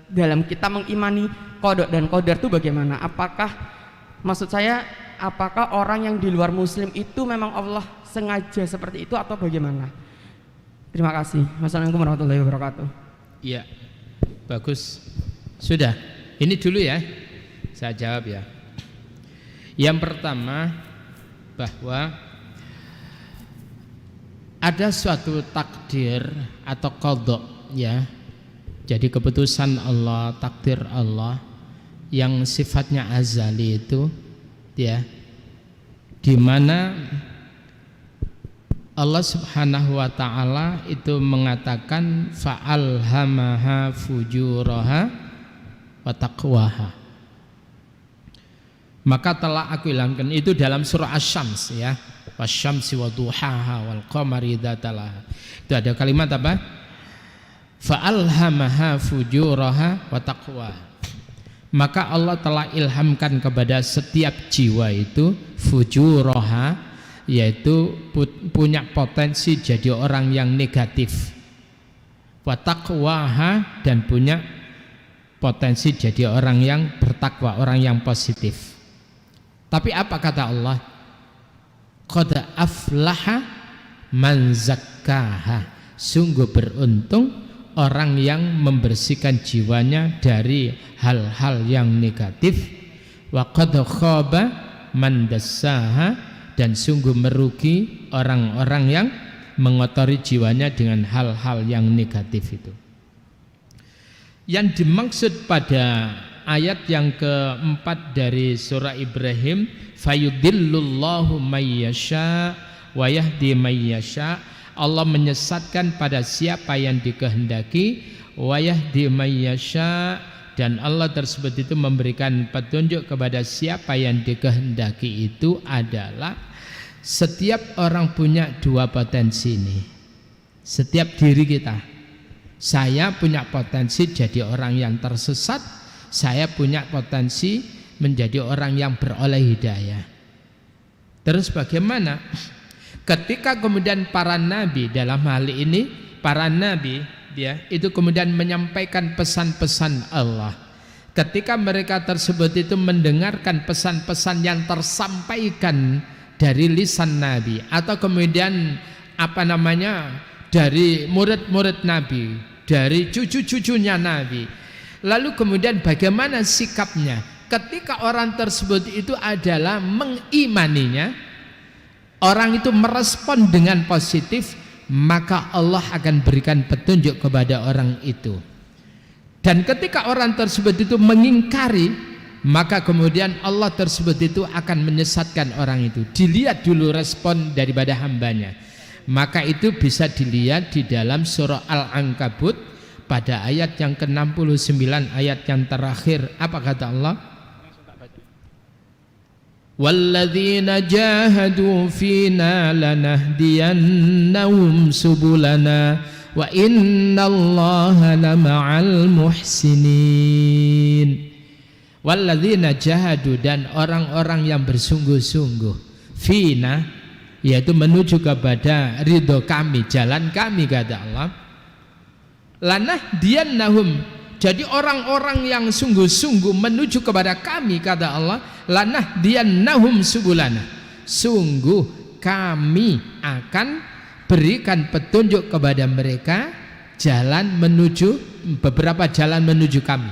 dalam kita mengimani qada dan qadar itu bagaimana? Apakah orang yang di luar muslim itu memang Allah sengaja seperti itu atau bagaimana? Terima kasih. Wassalamualaikum warahmatullahi wabarakatuh.
Iya, bagus. Sudah, ini dulu ya, saya jawab ya. Yang pertama, bahwa ada suatu takdir atau qada ya. Jadi keputusan Allah, takdir Allah yang sifatnya azali itu ya, di mana Allah Subhanahu wa taala itu mengatakan fa'alhamaha fujuraha wa taqwaha. Maka telah aku ilhamkan, itu dalam surah Asy-Syams ya. Wasyamsi wa duhaha wal qamari idza talaha. Itu ada kalimat apa? Fa'alhamaha fujuraha wa taqwaha. Maka Allah telah ilhamkan kepada setiap jiwa itu fujuraha, yaitu punya potensi jadi orang yang negatif, wa taqwaha, dan punya potensi jadi orang yang bertakwa, orang yang positif. Tapi apa kata Allah? Qad aflaha man zakkaha. Sungguh beruntung orang yang membersihkan jiwanya dari hal-hal yang negatif. Wa qad khaba man dassaha, dan sungguh merugi orang-orang yang mengotori jiwanya dengan hal-hal yang negatif itu. Yang dimaksud pada ayat yang keempat dari surah Ibrahim, fayudillullahu mayyasha wa yahdi mayyasha, Allah menyesatkan pada siapa yang dikehendaki, wa yahdi mayyasha, dan Allah tersebut itu memberikan petunjuk kepada siapa yang dikehendaki. Itu adalah setiap orang punya dua potensi ini. Setiap diri kita, saya punya potensi jadi orang yang tersesat, saya punya potensi menjadi orang yang beroleh hidayah. Terus bagaimana ketika kemudian para nabi, dalam hal ini para nabi ya, itu kemudian menyampaikan pesan-pesan Allah. Ketika mereka tersebut itu mendengarkan pesan-pesan yang tersampaikan dari lisan nabi, atau kemudian dari murid-murid nabi, dari cucu-cucunya nabi, lalu kemudian bagaimana sikapnya ketika orang tersebut itu adalah mengimaninya, orang itu merespon dengan positif, maka Allah akan berikan petunjuk kepada orang itu. Dan ketika orang tersebut itu mengingkari, maka kemudian Allah tersebut itu akan menyesatkan orang itu. Dilihat dulu respon daripada hambanya. Maka itu bisa dilihat di dalam surah Al-Ankabut pada ayat yang ke-69, ayat yang terakhir. Apa kata Allah? Walladzina jahadu fina lanahdiyannahum subulana wa innallaha lama'al muhsinin. Walladzina jahadu, dan orang-orang yang bersungguh-sungguh, fina, yaitu menuju kepada ridho kami, jalan kami, kata Allah. Lanahdiyannahum, jadi orang-orang yang sungguh-sungguh menuju kepada kami, kata Allah. Lanahdiyannahum subulana, sungguh kami akan berikan petunjuk kepada mereka jalan menuju, beberapa jalan menuju kami.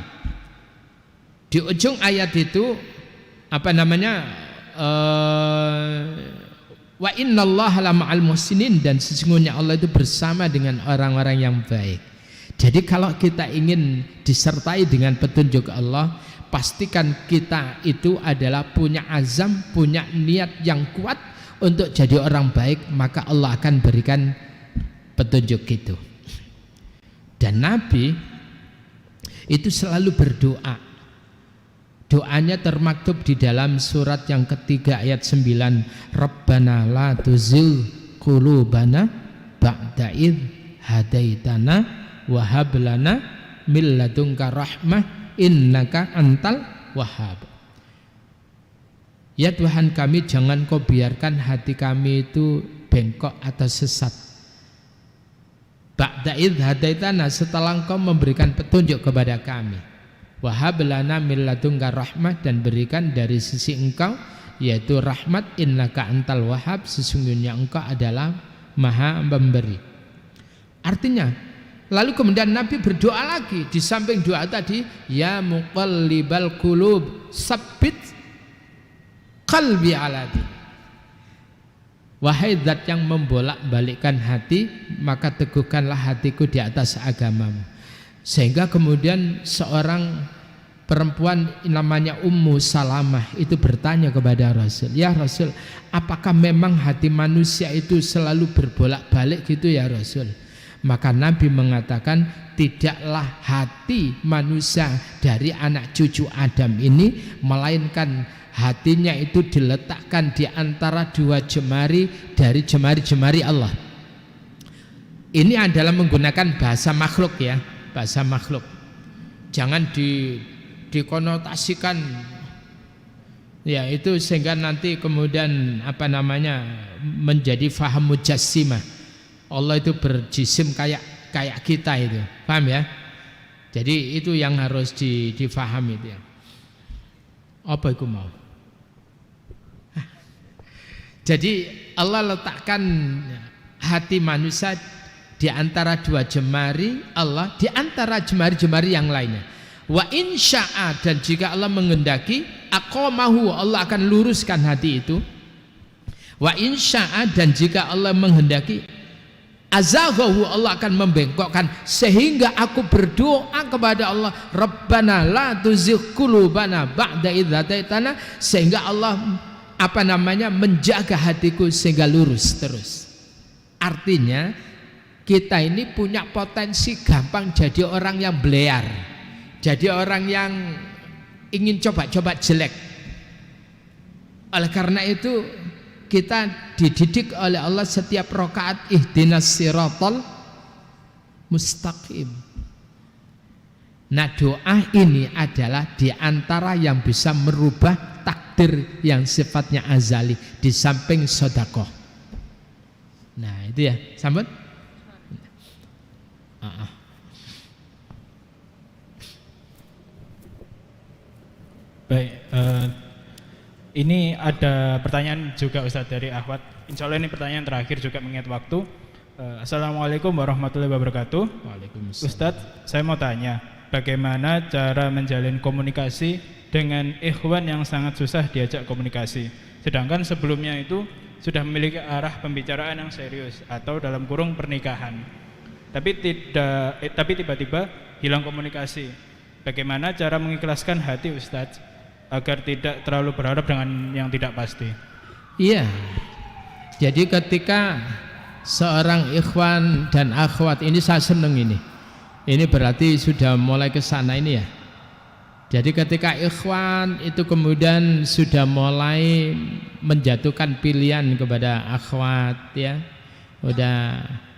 Di ujung ayat itu wa innallaha lama'al muhsinin, dan sesungguhnya Allah itu bersama dengan orang-orang yang baik. Jadi kalau kita ingin disertai dengan petunjuk Allah, pastikan kita itu adalah punya azam, punya niat yang kuat untuk jadi orang baik, maka Allah akan berikan petunjuk itu. Dan Nabi itu selalu berdoa. Doanya termaktub di dalam surat yang ketiga ayat 9, Rabbana la tuzigh qulubana ba'da idh hadaitana wa hab lana min ladunka rahmah innaka antal wahhab. Ya Tuhan kami, jangan Kau biarkan hati kami itu bengkok atau sesat. Ba'da idh hadaitana, setelah Engkau memberikan petunjuk kepada kami. Wa hab lana min ladunka rahmah, dan berikan dari sisi Engkau yaitu rahmat, innaka antal wahhab, sesungguhnya Engkau adalah Maha memberi. Artinya, lalu kemudian Nabi berdoa lagi di samping doa tadi, ya muqallibal qulub sabbit qalbi ala dinik. Wahai zat yang membolak-balikkan hati, maka teguhkanlah hatiku di atas agamamu. Sehingga kemudian seorang perempuan namanya Ummu Salamah itu bertanya kepada Rasul, ya Rasul, apakah memang hati manusia itu selalu berbolak-balik gitu ya Rasul? Maka Nabi mengatakan, tidaklah hati manusia dari anak cucu Adam ini, melainkan hatinya itu diletakkan di antara dua jemari dari jemari-jemari Allah. Ini adalah menggunakan bahasa makhluk ya, bahasa makhluk. Jangan dikonotasikan ya itu sehingga nanti kemudian menjadi faham mujassimah. Allah itu berjisim kayak kita itu, paham ya? Jadi itu yang harus difahami itu ya. Apa itu mau? Jadi Allah letakkan hati manusia di antara dua jemari Allah, di antara jemari-jemari yang lainnya. Wa insya'a, dan jika Allah menghendaki, aqamahu, Allah akan luruskan hati itu. Wa insya'a, dan jika Allah menghendaki, azaghahu, Allah akan membengkokkan. Sehingga aku berdoa kepada Allah, Rabbana la tuzigh qulubana ba'da idh hadaitana, sehingga Allah menjaga hatiku sehingga lurus terus. Artinya kita ini punya potensi gampang jadi orang yang belear, jadi orang yang ingin coba-coba jelek. Oleh karena itu kita dididik oleh Allah setiap rakaat, ihdinas siratal mustaqim. Nah, doa ini adalah di antara yang bisa merubah takdir yang sifatnya azali di samping sedekah. Nah, itu ya, sambut.
Baik, ini ada pertanyaan juga Ustadz dari Ahwat. Insya Allah ini pertanyaan terakhir juga mengingat waktu. Assalamualaikum warahmatullahi wabarakatuh.
Waalaikumsalam.
Ustadz, saya mau tanya, bagaimana cara menjalin komunikasi dengan ikhwan yang sangat susah diajak komunikasi, sedangkan sebelumnya itu sudah memiliki arah pembicaraan yang serius atau dalam kurung pernikahan, tapi tiba-tiba hilang komunikasi. Bagaimana cara mengikhlaskan hati Ustadz agar tidak terlalu berharap dengan yang tidak pasti?
Iya, jadi ketika seorang ikhwan dan akhwat ini, saya seneng ini berarti sudah mulai ke sana ini ya. Jadi ketika ikhwan itu kemudian sudah mulai menjatuhkan pilihan kepada akhwat ya,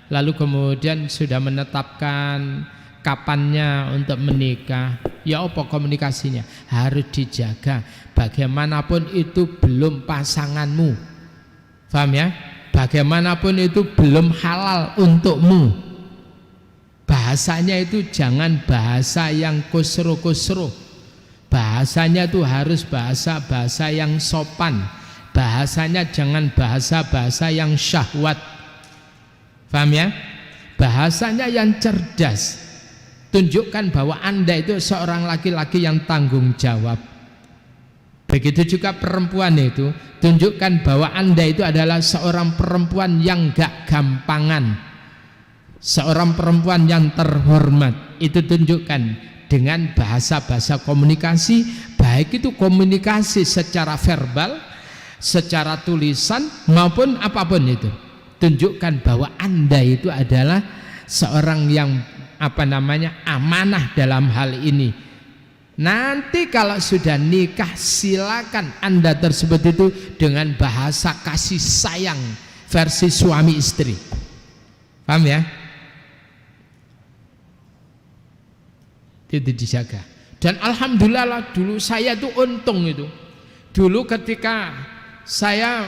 lalu kemudian sudah menetapkan kapannya untuk menikah, ya apa komunikasinya harus dijaga. Bagaimanapun itu belum pasanganmu, paham ya? Bagaimanapun itu belum halal untukmu. Bahasanya itu jangan bahasa yang kusru-kusru. Bahasanya itu harus bahasa yang sopan. Bahasanya jangan bahasa yang syahwat. Paham ya? Bahasanya yang cerdas. Tunjukkan bahwa Anda itu seorang laki-laki yang tanggung jawab. Begitu juga perempuan itu, tunjukkan bahwa Anda itu adalah seorang perempuan yang gak gampangan, seorang perempuan yang terhormat. Itu tunjukkan dengan bahasa komunikasi, baik itu komunikasi secara verbal secara tulisan maupun apapun itu. Tunjukkan bahwa Anda itu adalah seorang yang amanah dalam hal ini. Nanti kalau sudah nikah, silakan Anda tersebut itu dengan bahasa kasih sayang versi suami istri. Paham ya? Itu dijaga. Dan alhamdulillah dulu saya tuh untung itu. Dulu ketika saya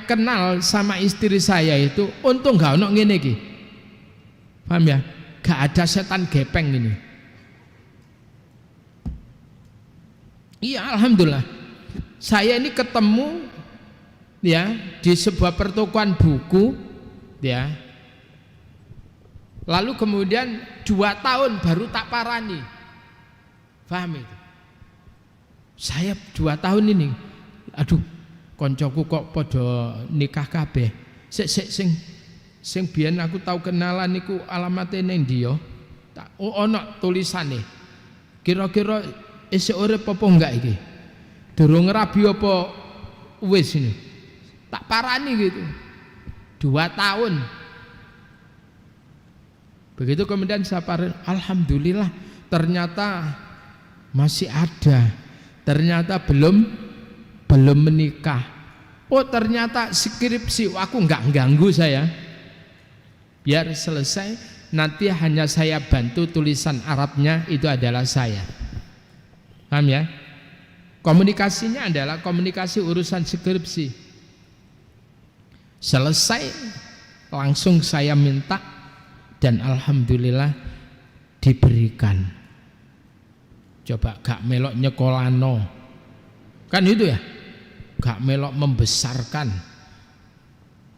kenal sama istri saya itu, untung gak ono ngene iki. Paham ya? Gak ada setan gepeng ini. Iya, alhamdulillah. Saya ini ketemu ya di sebuah pertokoan buku ya. Lalu kemudian 2 tahun baru tak parani. Paham itu? Saya 2 tahun ini, aduh, koncoku kok podo nikah kabeh. Sing biyen aku tahu kenalan niku alamate ning ndi ya? Tak ono tulisane. Kira-kira isih urip apa enggak iki? Durung rabi apa wis ini? Tak parani gitu. 2 tahun. Begitu kemudian saya parani, alhamdulillah ternyata masih ada. Ternyata belum menikah. Oh, ternyata skripsi, aku enggak ganggu saya. Biar selesai, nanti hanya saya bantu tulisan Arabnya, itu adalah saya. Paham ya? Komunikasinya adalah komunikasi urusan skripsi. Selesai, langsung saya minta dan alhamdulillah diberikan. Coba gak melok nyekolano, kan itu ya, gak melok membesarkan.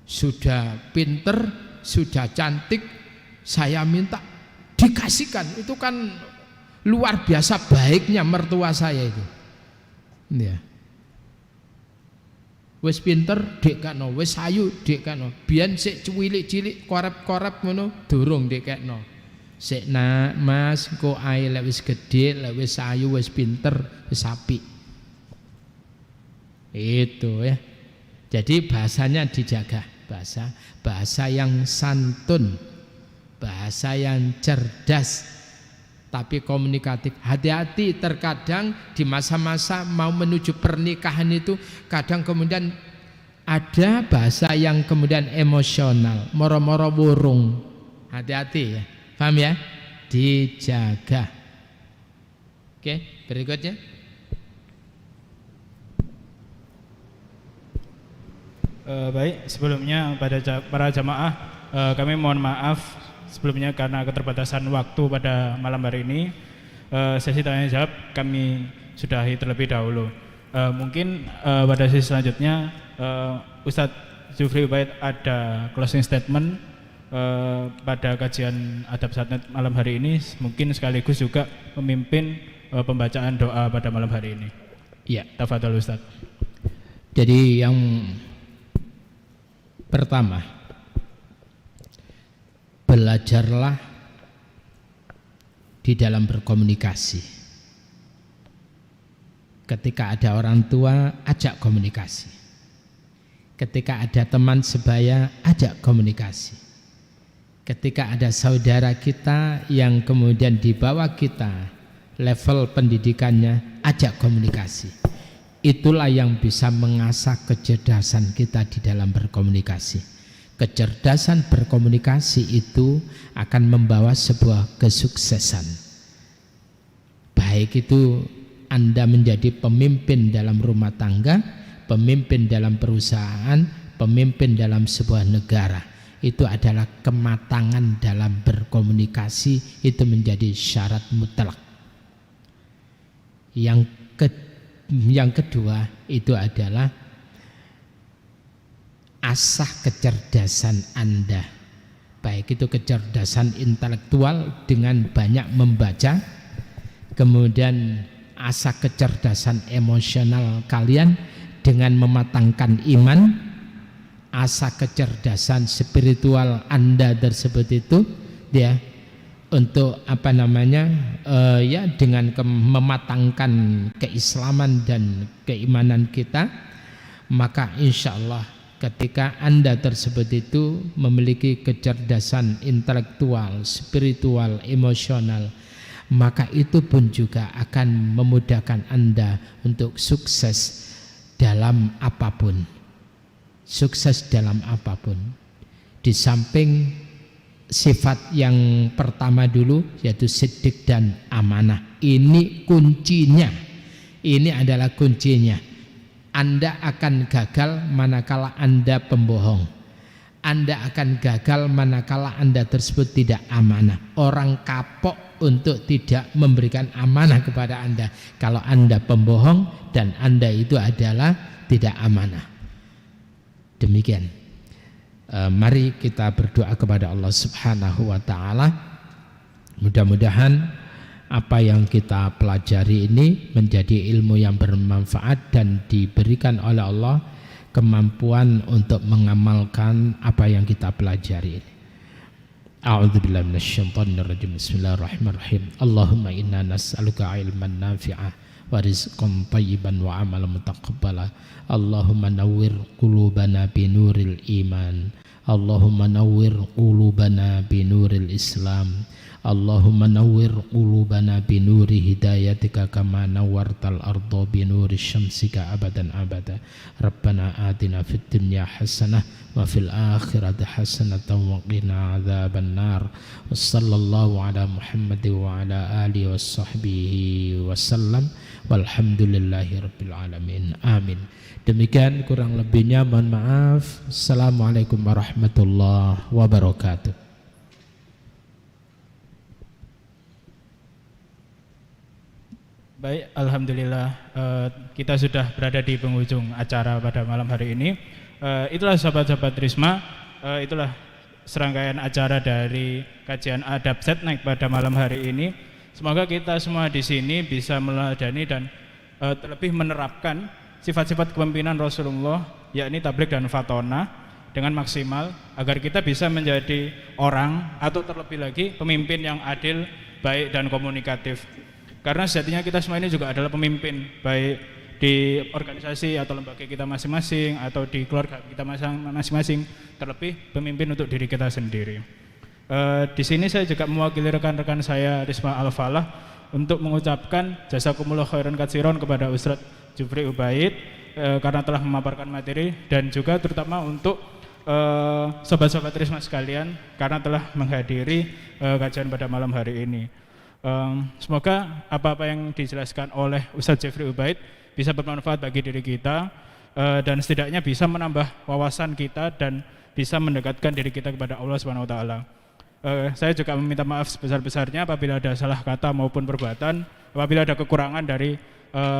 Sudah pinter, sudah cantik, saya minta dikasihkan. Itu kan luar biasa baiknya mertua saya itu ya. Wis pinter dekno, wis ayu dekno. Biyen sik cilik-cilik korep-korep ngono durung dekno. Sik nak Mas kok ae lek wis gedhe, lek wis ayu, wis pinter, wis apik. Itu ya. Jadi bahasanya dijaga, bahasa yang santun, bahasa yang cerdas, tapi komunikatif. Hati-hati, terkadang di masa-masa mau menuju pernikahan itu kadang kemudian ada bahasa yang kemudian emosional, moro-moro wurung. Hati-hati ya. Paham ya? Dijaga. Oke, berikutnya.
Baik, sebelumnya pada para jamaah kami mohon maaf sebelumnya karena keterbatasan waktu pada malam hari ini. Sesi tanya jawab kami sudahi terlebih dahulu. Mungkin pada sesi selanjutnya Ustadz Jufri Ubaid ada closing statement pada kajian Adab Satnet malam hari ini, mungkin sekaligus juga memimpin pembacaan doa pada malam hari ini.
Ya,
tafadhol Ustadz.
Jadi yang pertama, belajarlah di dalam berkomunikasi. Ketika ada orang tua, ajak komunikasi. Ketika ada teman sebaya, ajak komunikasi. Ketika ada saudara kita yang kemudian di bawah kita level pendidikannya, ajak komunikasi. Itulah yang bisa mengasah kecerdasan kita di dalam berkomunikasi. Kecerdasan berkomunikasi itu akan membawa sebuah kesuksesan. Baik itu Anda menjadi pemimpin dalam rumah tangga, pemimpin dalam perusahaan, pemimpin dalam sebuah negara. Itu adalah kematangan dalam berkomunikasi, itu menjadi syarat mutlak. Yang kedua itu adalah asah kecerdasan Anda, baik itu kecerdasan intelektual dengan banyak membaca, kemudian asah kecerdasan emosional kalian dengan mematangkan iman, asah kecerdasan spiritual Anda tersebut itu ya untuk ya dengan mematangkan keislaman dan keimanan kita. maka insya Allah ketika Anda tersebut itu memiliki kecerdasan intelektual, spiritual, emosional, maka itu pun juga akan memudahkan Anda untuk sukses dalam apapun. Sukses dalam apapun. Di samping sifat yang pertama dulu yaitu siddiq dan amanah. Ini kuncinya. Ini adalah kuncinya. Anda akan gagal manakala Anda pembohong. Anda akan gagal manakala Anda tersebut tidak amanah. Orang kapok untuk tidak memberikan amanah kepada Anda kalau Anda pembohong dan Anda itu adalah tidak amanah. Demikian. Mari kita berdoa kepada Allah Subhanahu wa taala. Mudah-mudahan apa yang kita pelajari ini menjadi ilmu yang bermanfaat dan diberikan oleh Allah kemampuan untuk mengamalkan apa yang kita pelajari ini. A'udzubillahi minasyaitonirrajim. Bismillahirrahmanirrahim. Allahumma inna nas'aluka ilman nafi'ah wa rizqan thayyiban wa amalan mutaqabbala. Allahumma nawwir qulubana binuril iman. Allahumma nawwir qulubana binuril Islam. Allahumma nawwir qulubana binuri hidayatika kama nawwartal arda binuri syamsika abadan abada. Rabbana atina fid dunya hasanah wa fil akhirati hasanatan wa qina adzabannar. Wassallallahu ala Muhammad wa ala alihi washabbihi wasallam. Walhamdulillahi rabbil alamin. Amin. Demikian kurang lebihnya mohon maaf. Assalamualaikum warahmatullahi wabarakatuh.
Baik, alhamdulillah kita sudah berada di penghujung acara pada malam hari ini. Itulah sahabat-sahabat Risma, itulah serangkaian acara dari kajian Adab Setnek pada malam hari ini. Semoga kita semua di sini bisa meladani dan terlebih menerapkan sifat-sifat kepemimpinan Rasulullah, yakni tabligh dan fatona dengan maksimal agar kita bisa menjadi orang atau terlebih lagi pemimpin yang adil, baik dan komunikatif. Karena sejatinya kita semua ini juga adalah pemimpin, baik di organisasi atau lembaga kita masing-masing atau di keluarga kita masing-masing, terlebih pemimpin untuk diri kita sendiri. Di sini saya juga mewakili rekan-rekan saya Risma Al-Falah untuk mengucapkan jazakumullah khairan katsiron kepada Ustaz Jufri Ubaid karena telah memaparkan materi, dan juga terutama untuk sobat-sobat Risma sekalian karena telah menghadiri kajian pada malam hari ini. Semoga apa-apa yang dijelaskan oleh Ustadz Jufri Ubaid bisa bermanfaat bagi diri kita dan setidaknya bisa menambah wawasan kita dan bisa mendekatkan diri kita kepada Allah Subhanahu wa taala. Saya juga meminta maaf sebesar-besarnya apabila ada salah kata maupun perbuatan, apabila ada kekurangan dari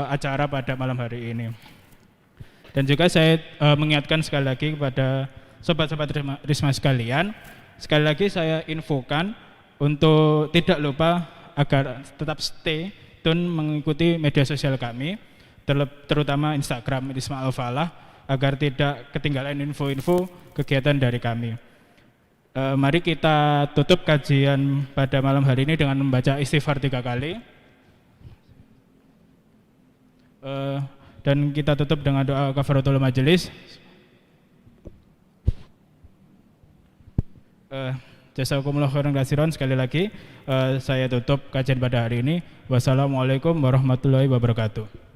acara pada malam hari ini. Dan juga saya mengingatkan sekali lagi kepada sobat-sobat Risma sekalian, sekali lagi saya infokan untuk tidak lupa agar tetap stay tune mengikuti media sosial kami, terutama Instagram Risma Al-Falah, agar tidak ketinggalan info-info kegiatan dari kami. Mari kita tutup kajian pada malam hari ini dengan membaca istighfar 3 kali. Dan kita tutup dengan doa kafaratul majelis. Jazakumullah khairan katsiran. Sekali lagi saya tutup kajian pada hari ini. Wassalamualaikum warahmatullahi wabarakatuh.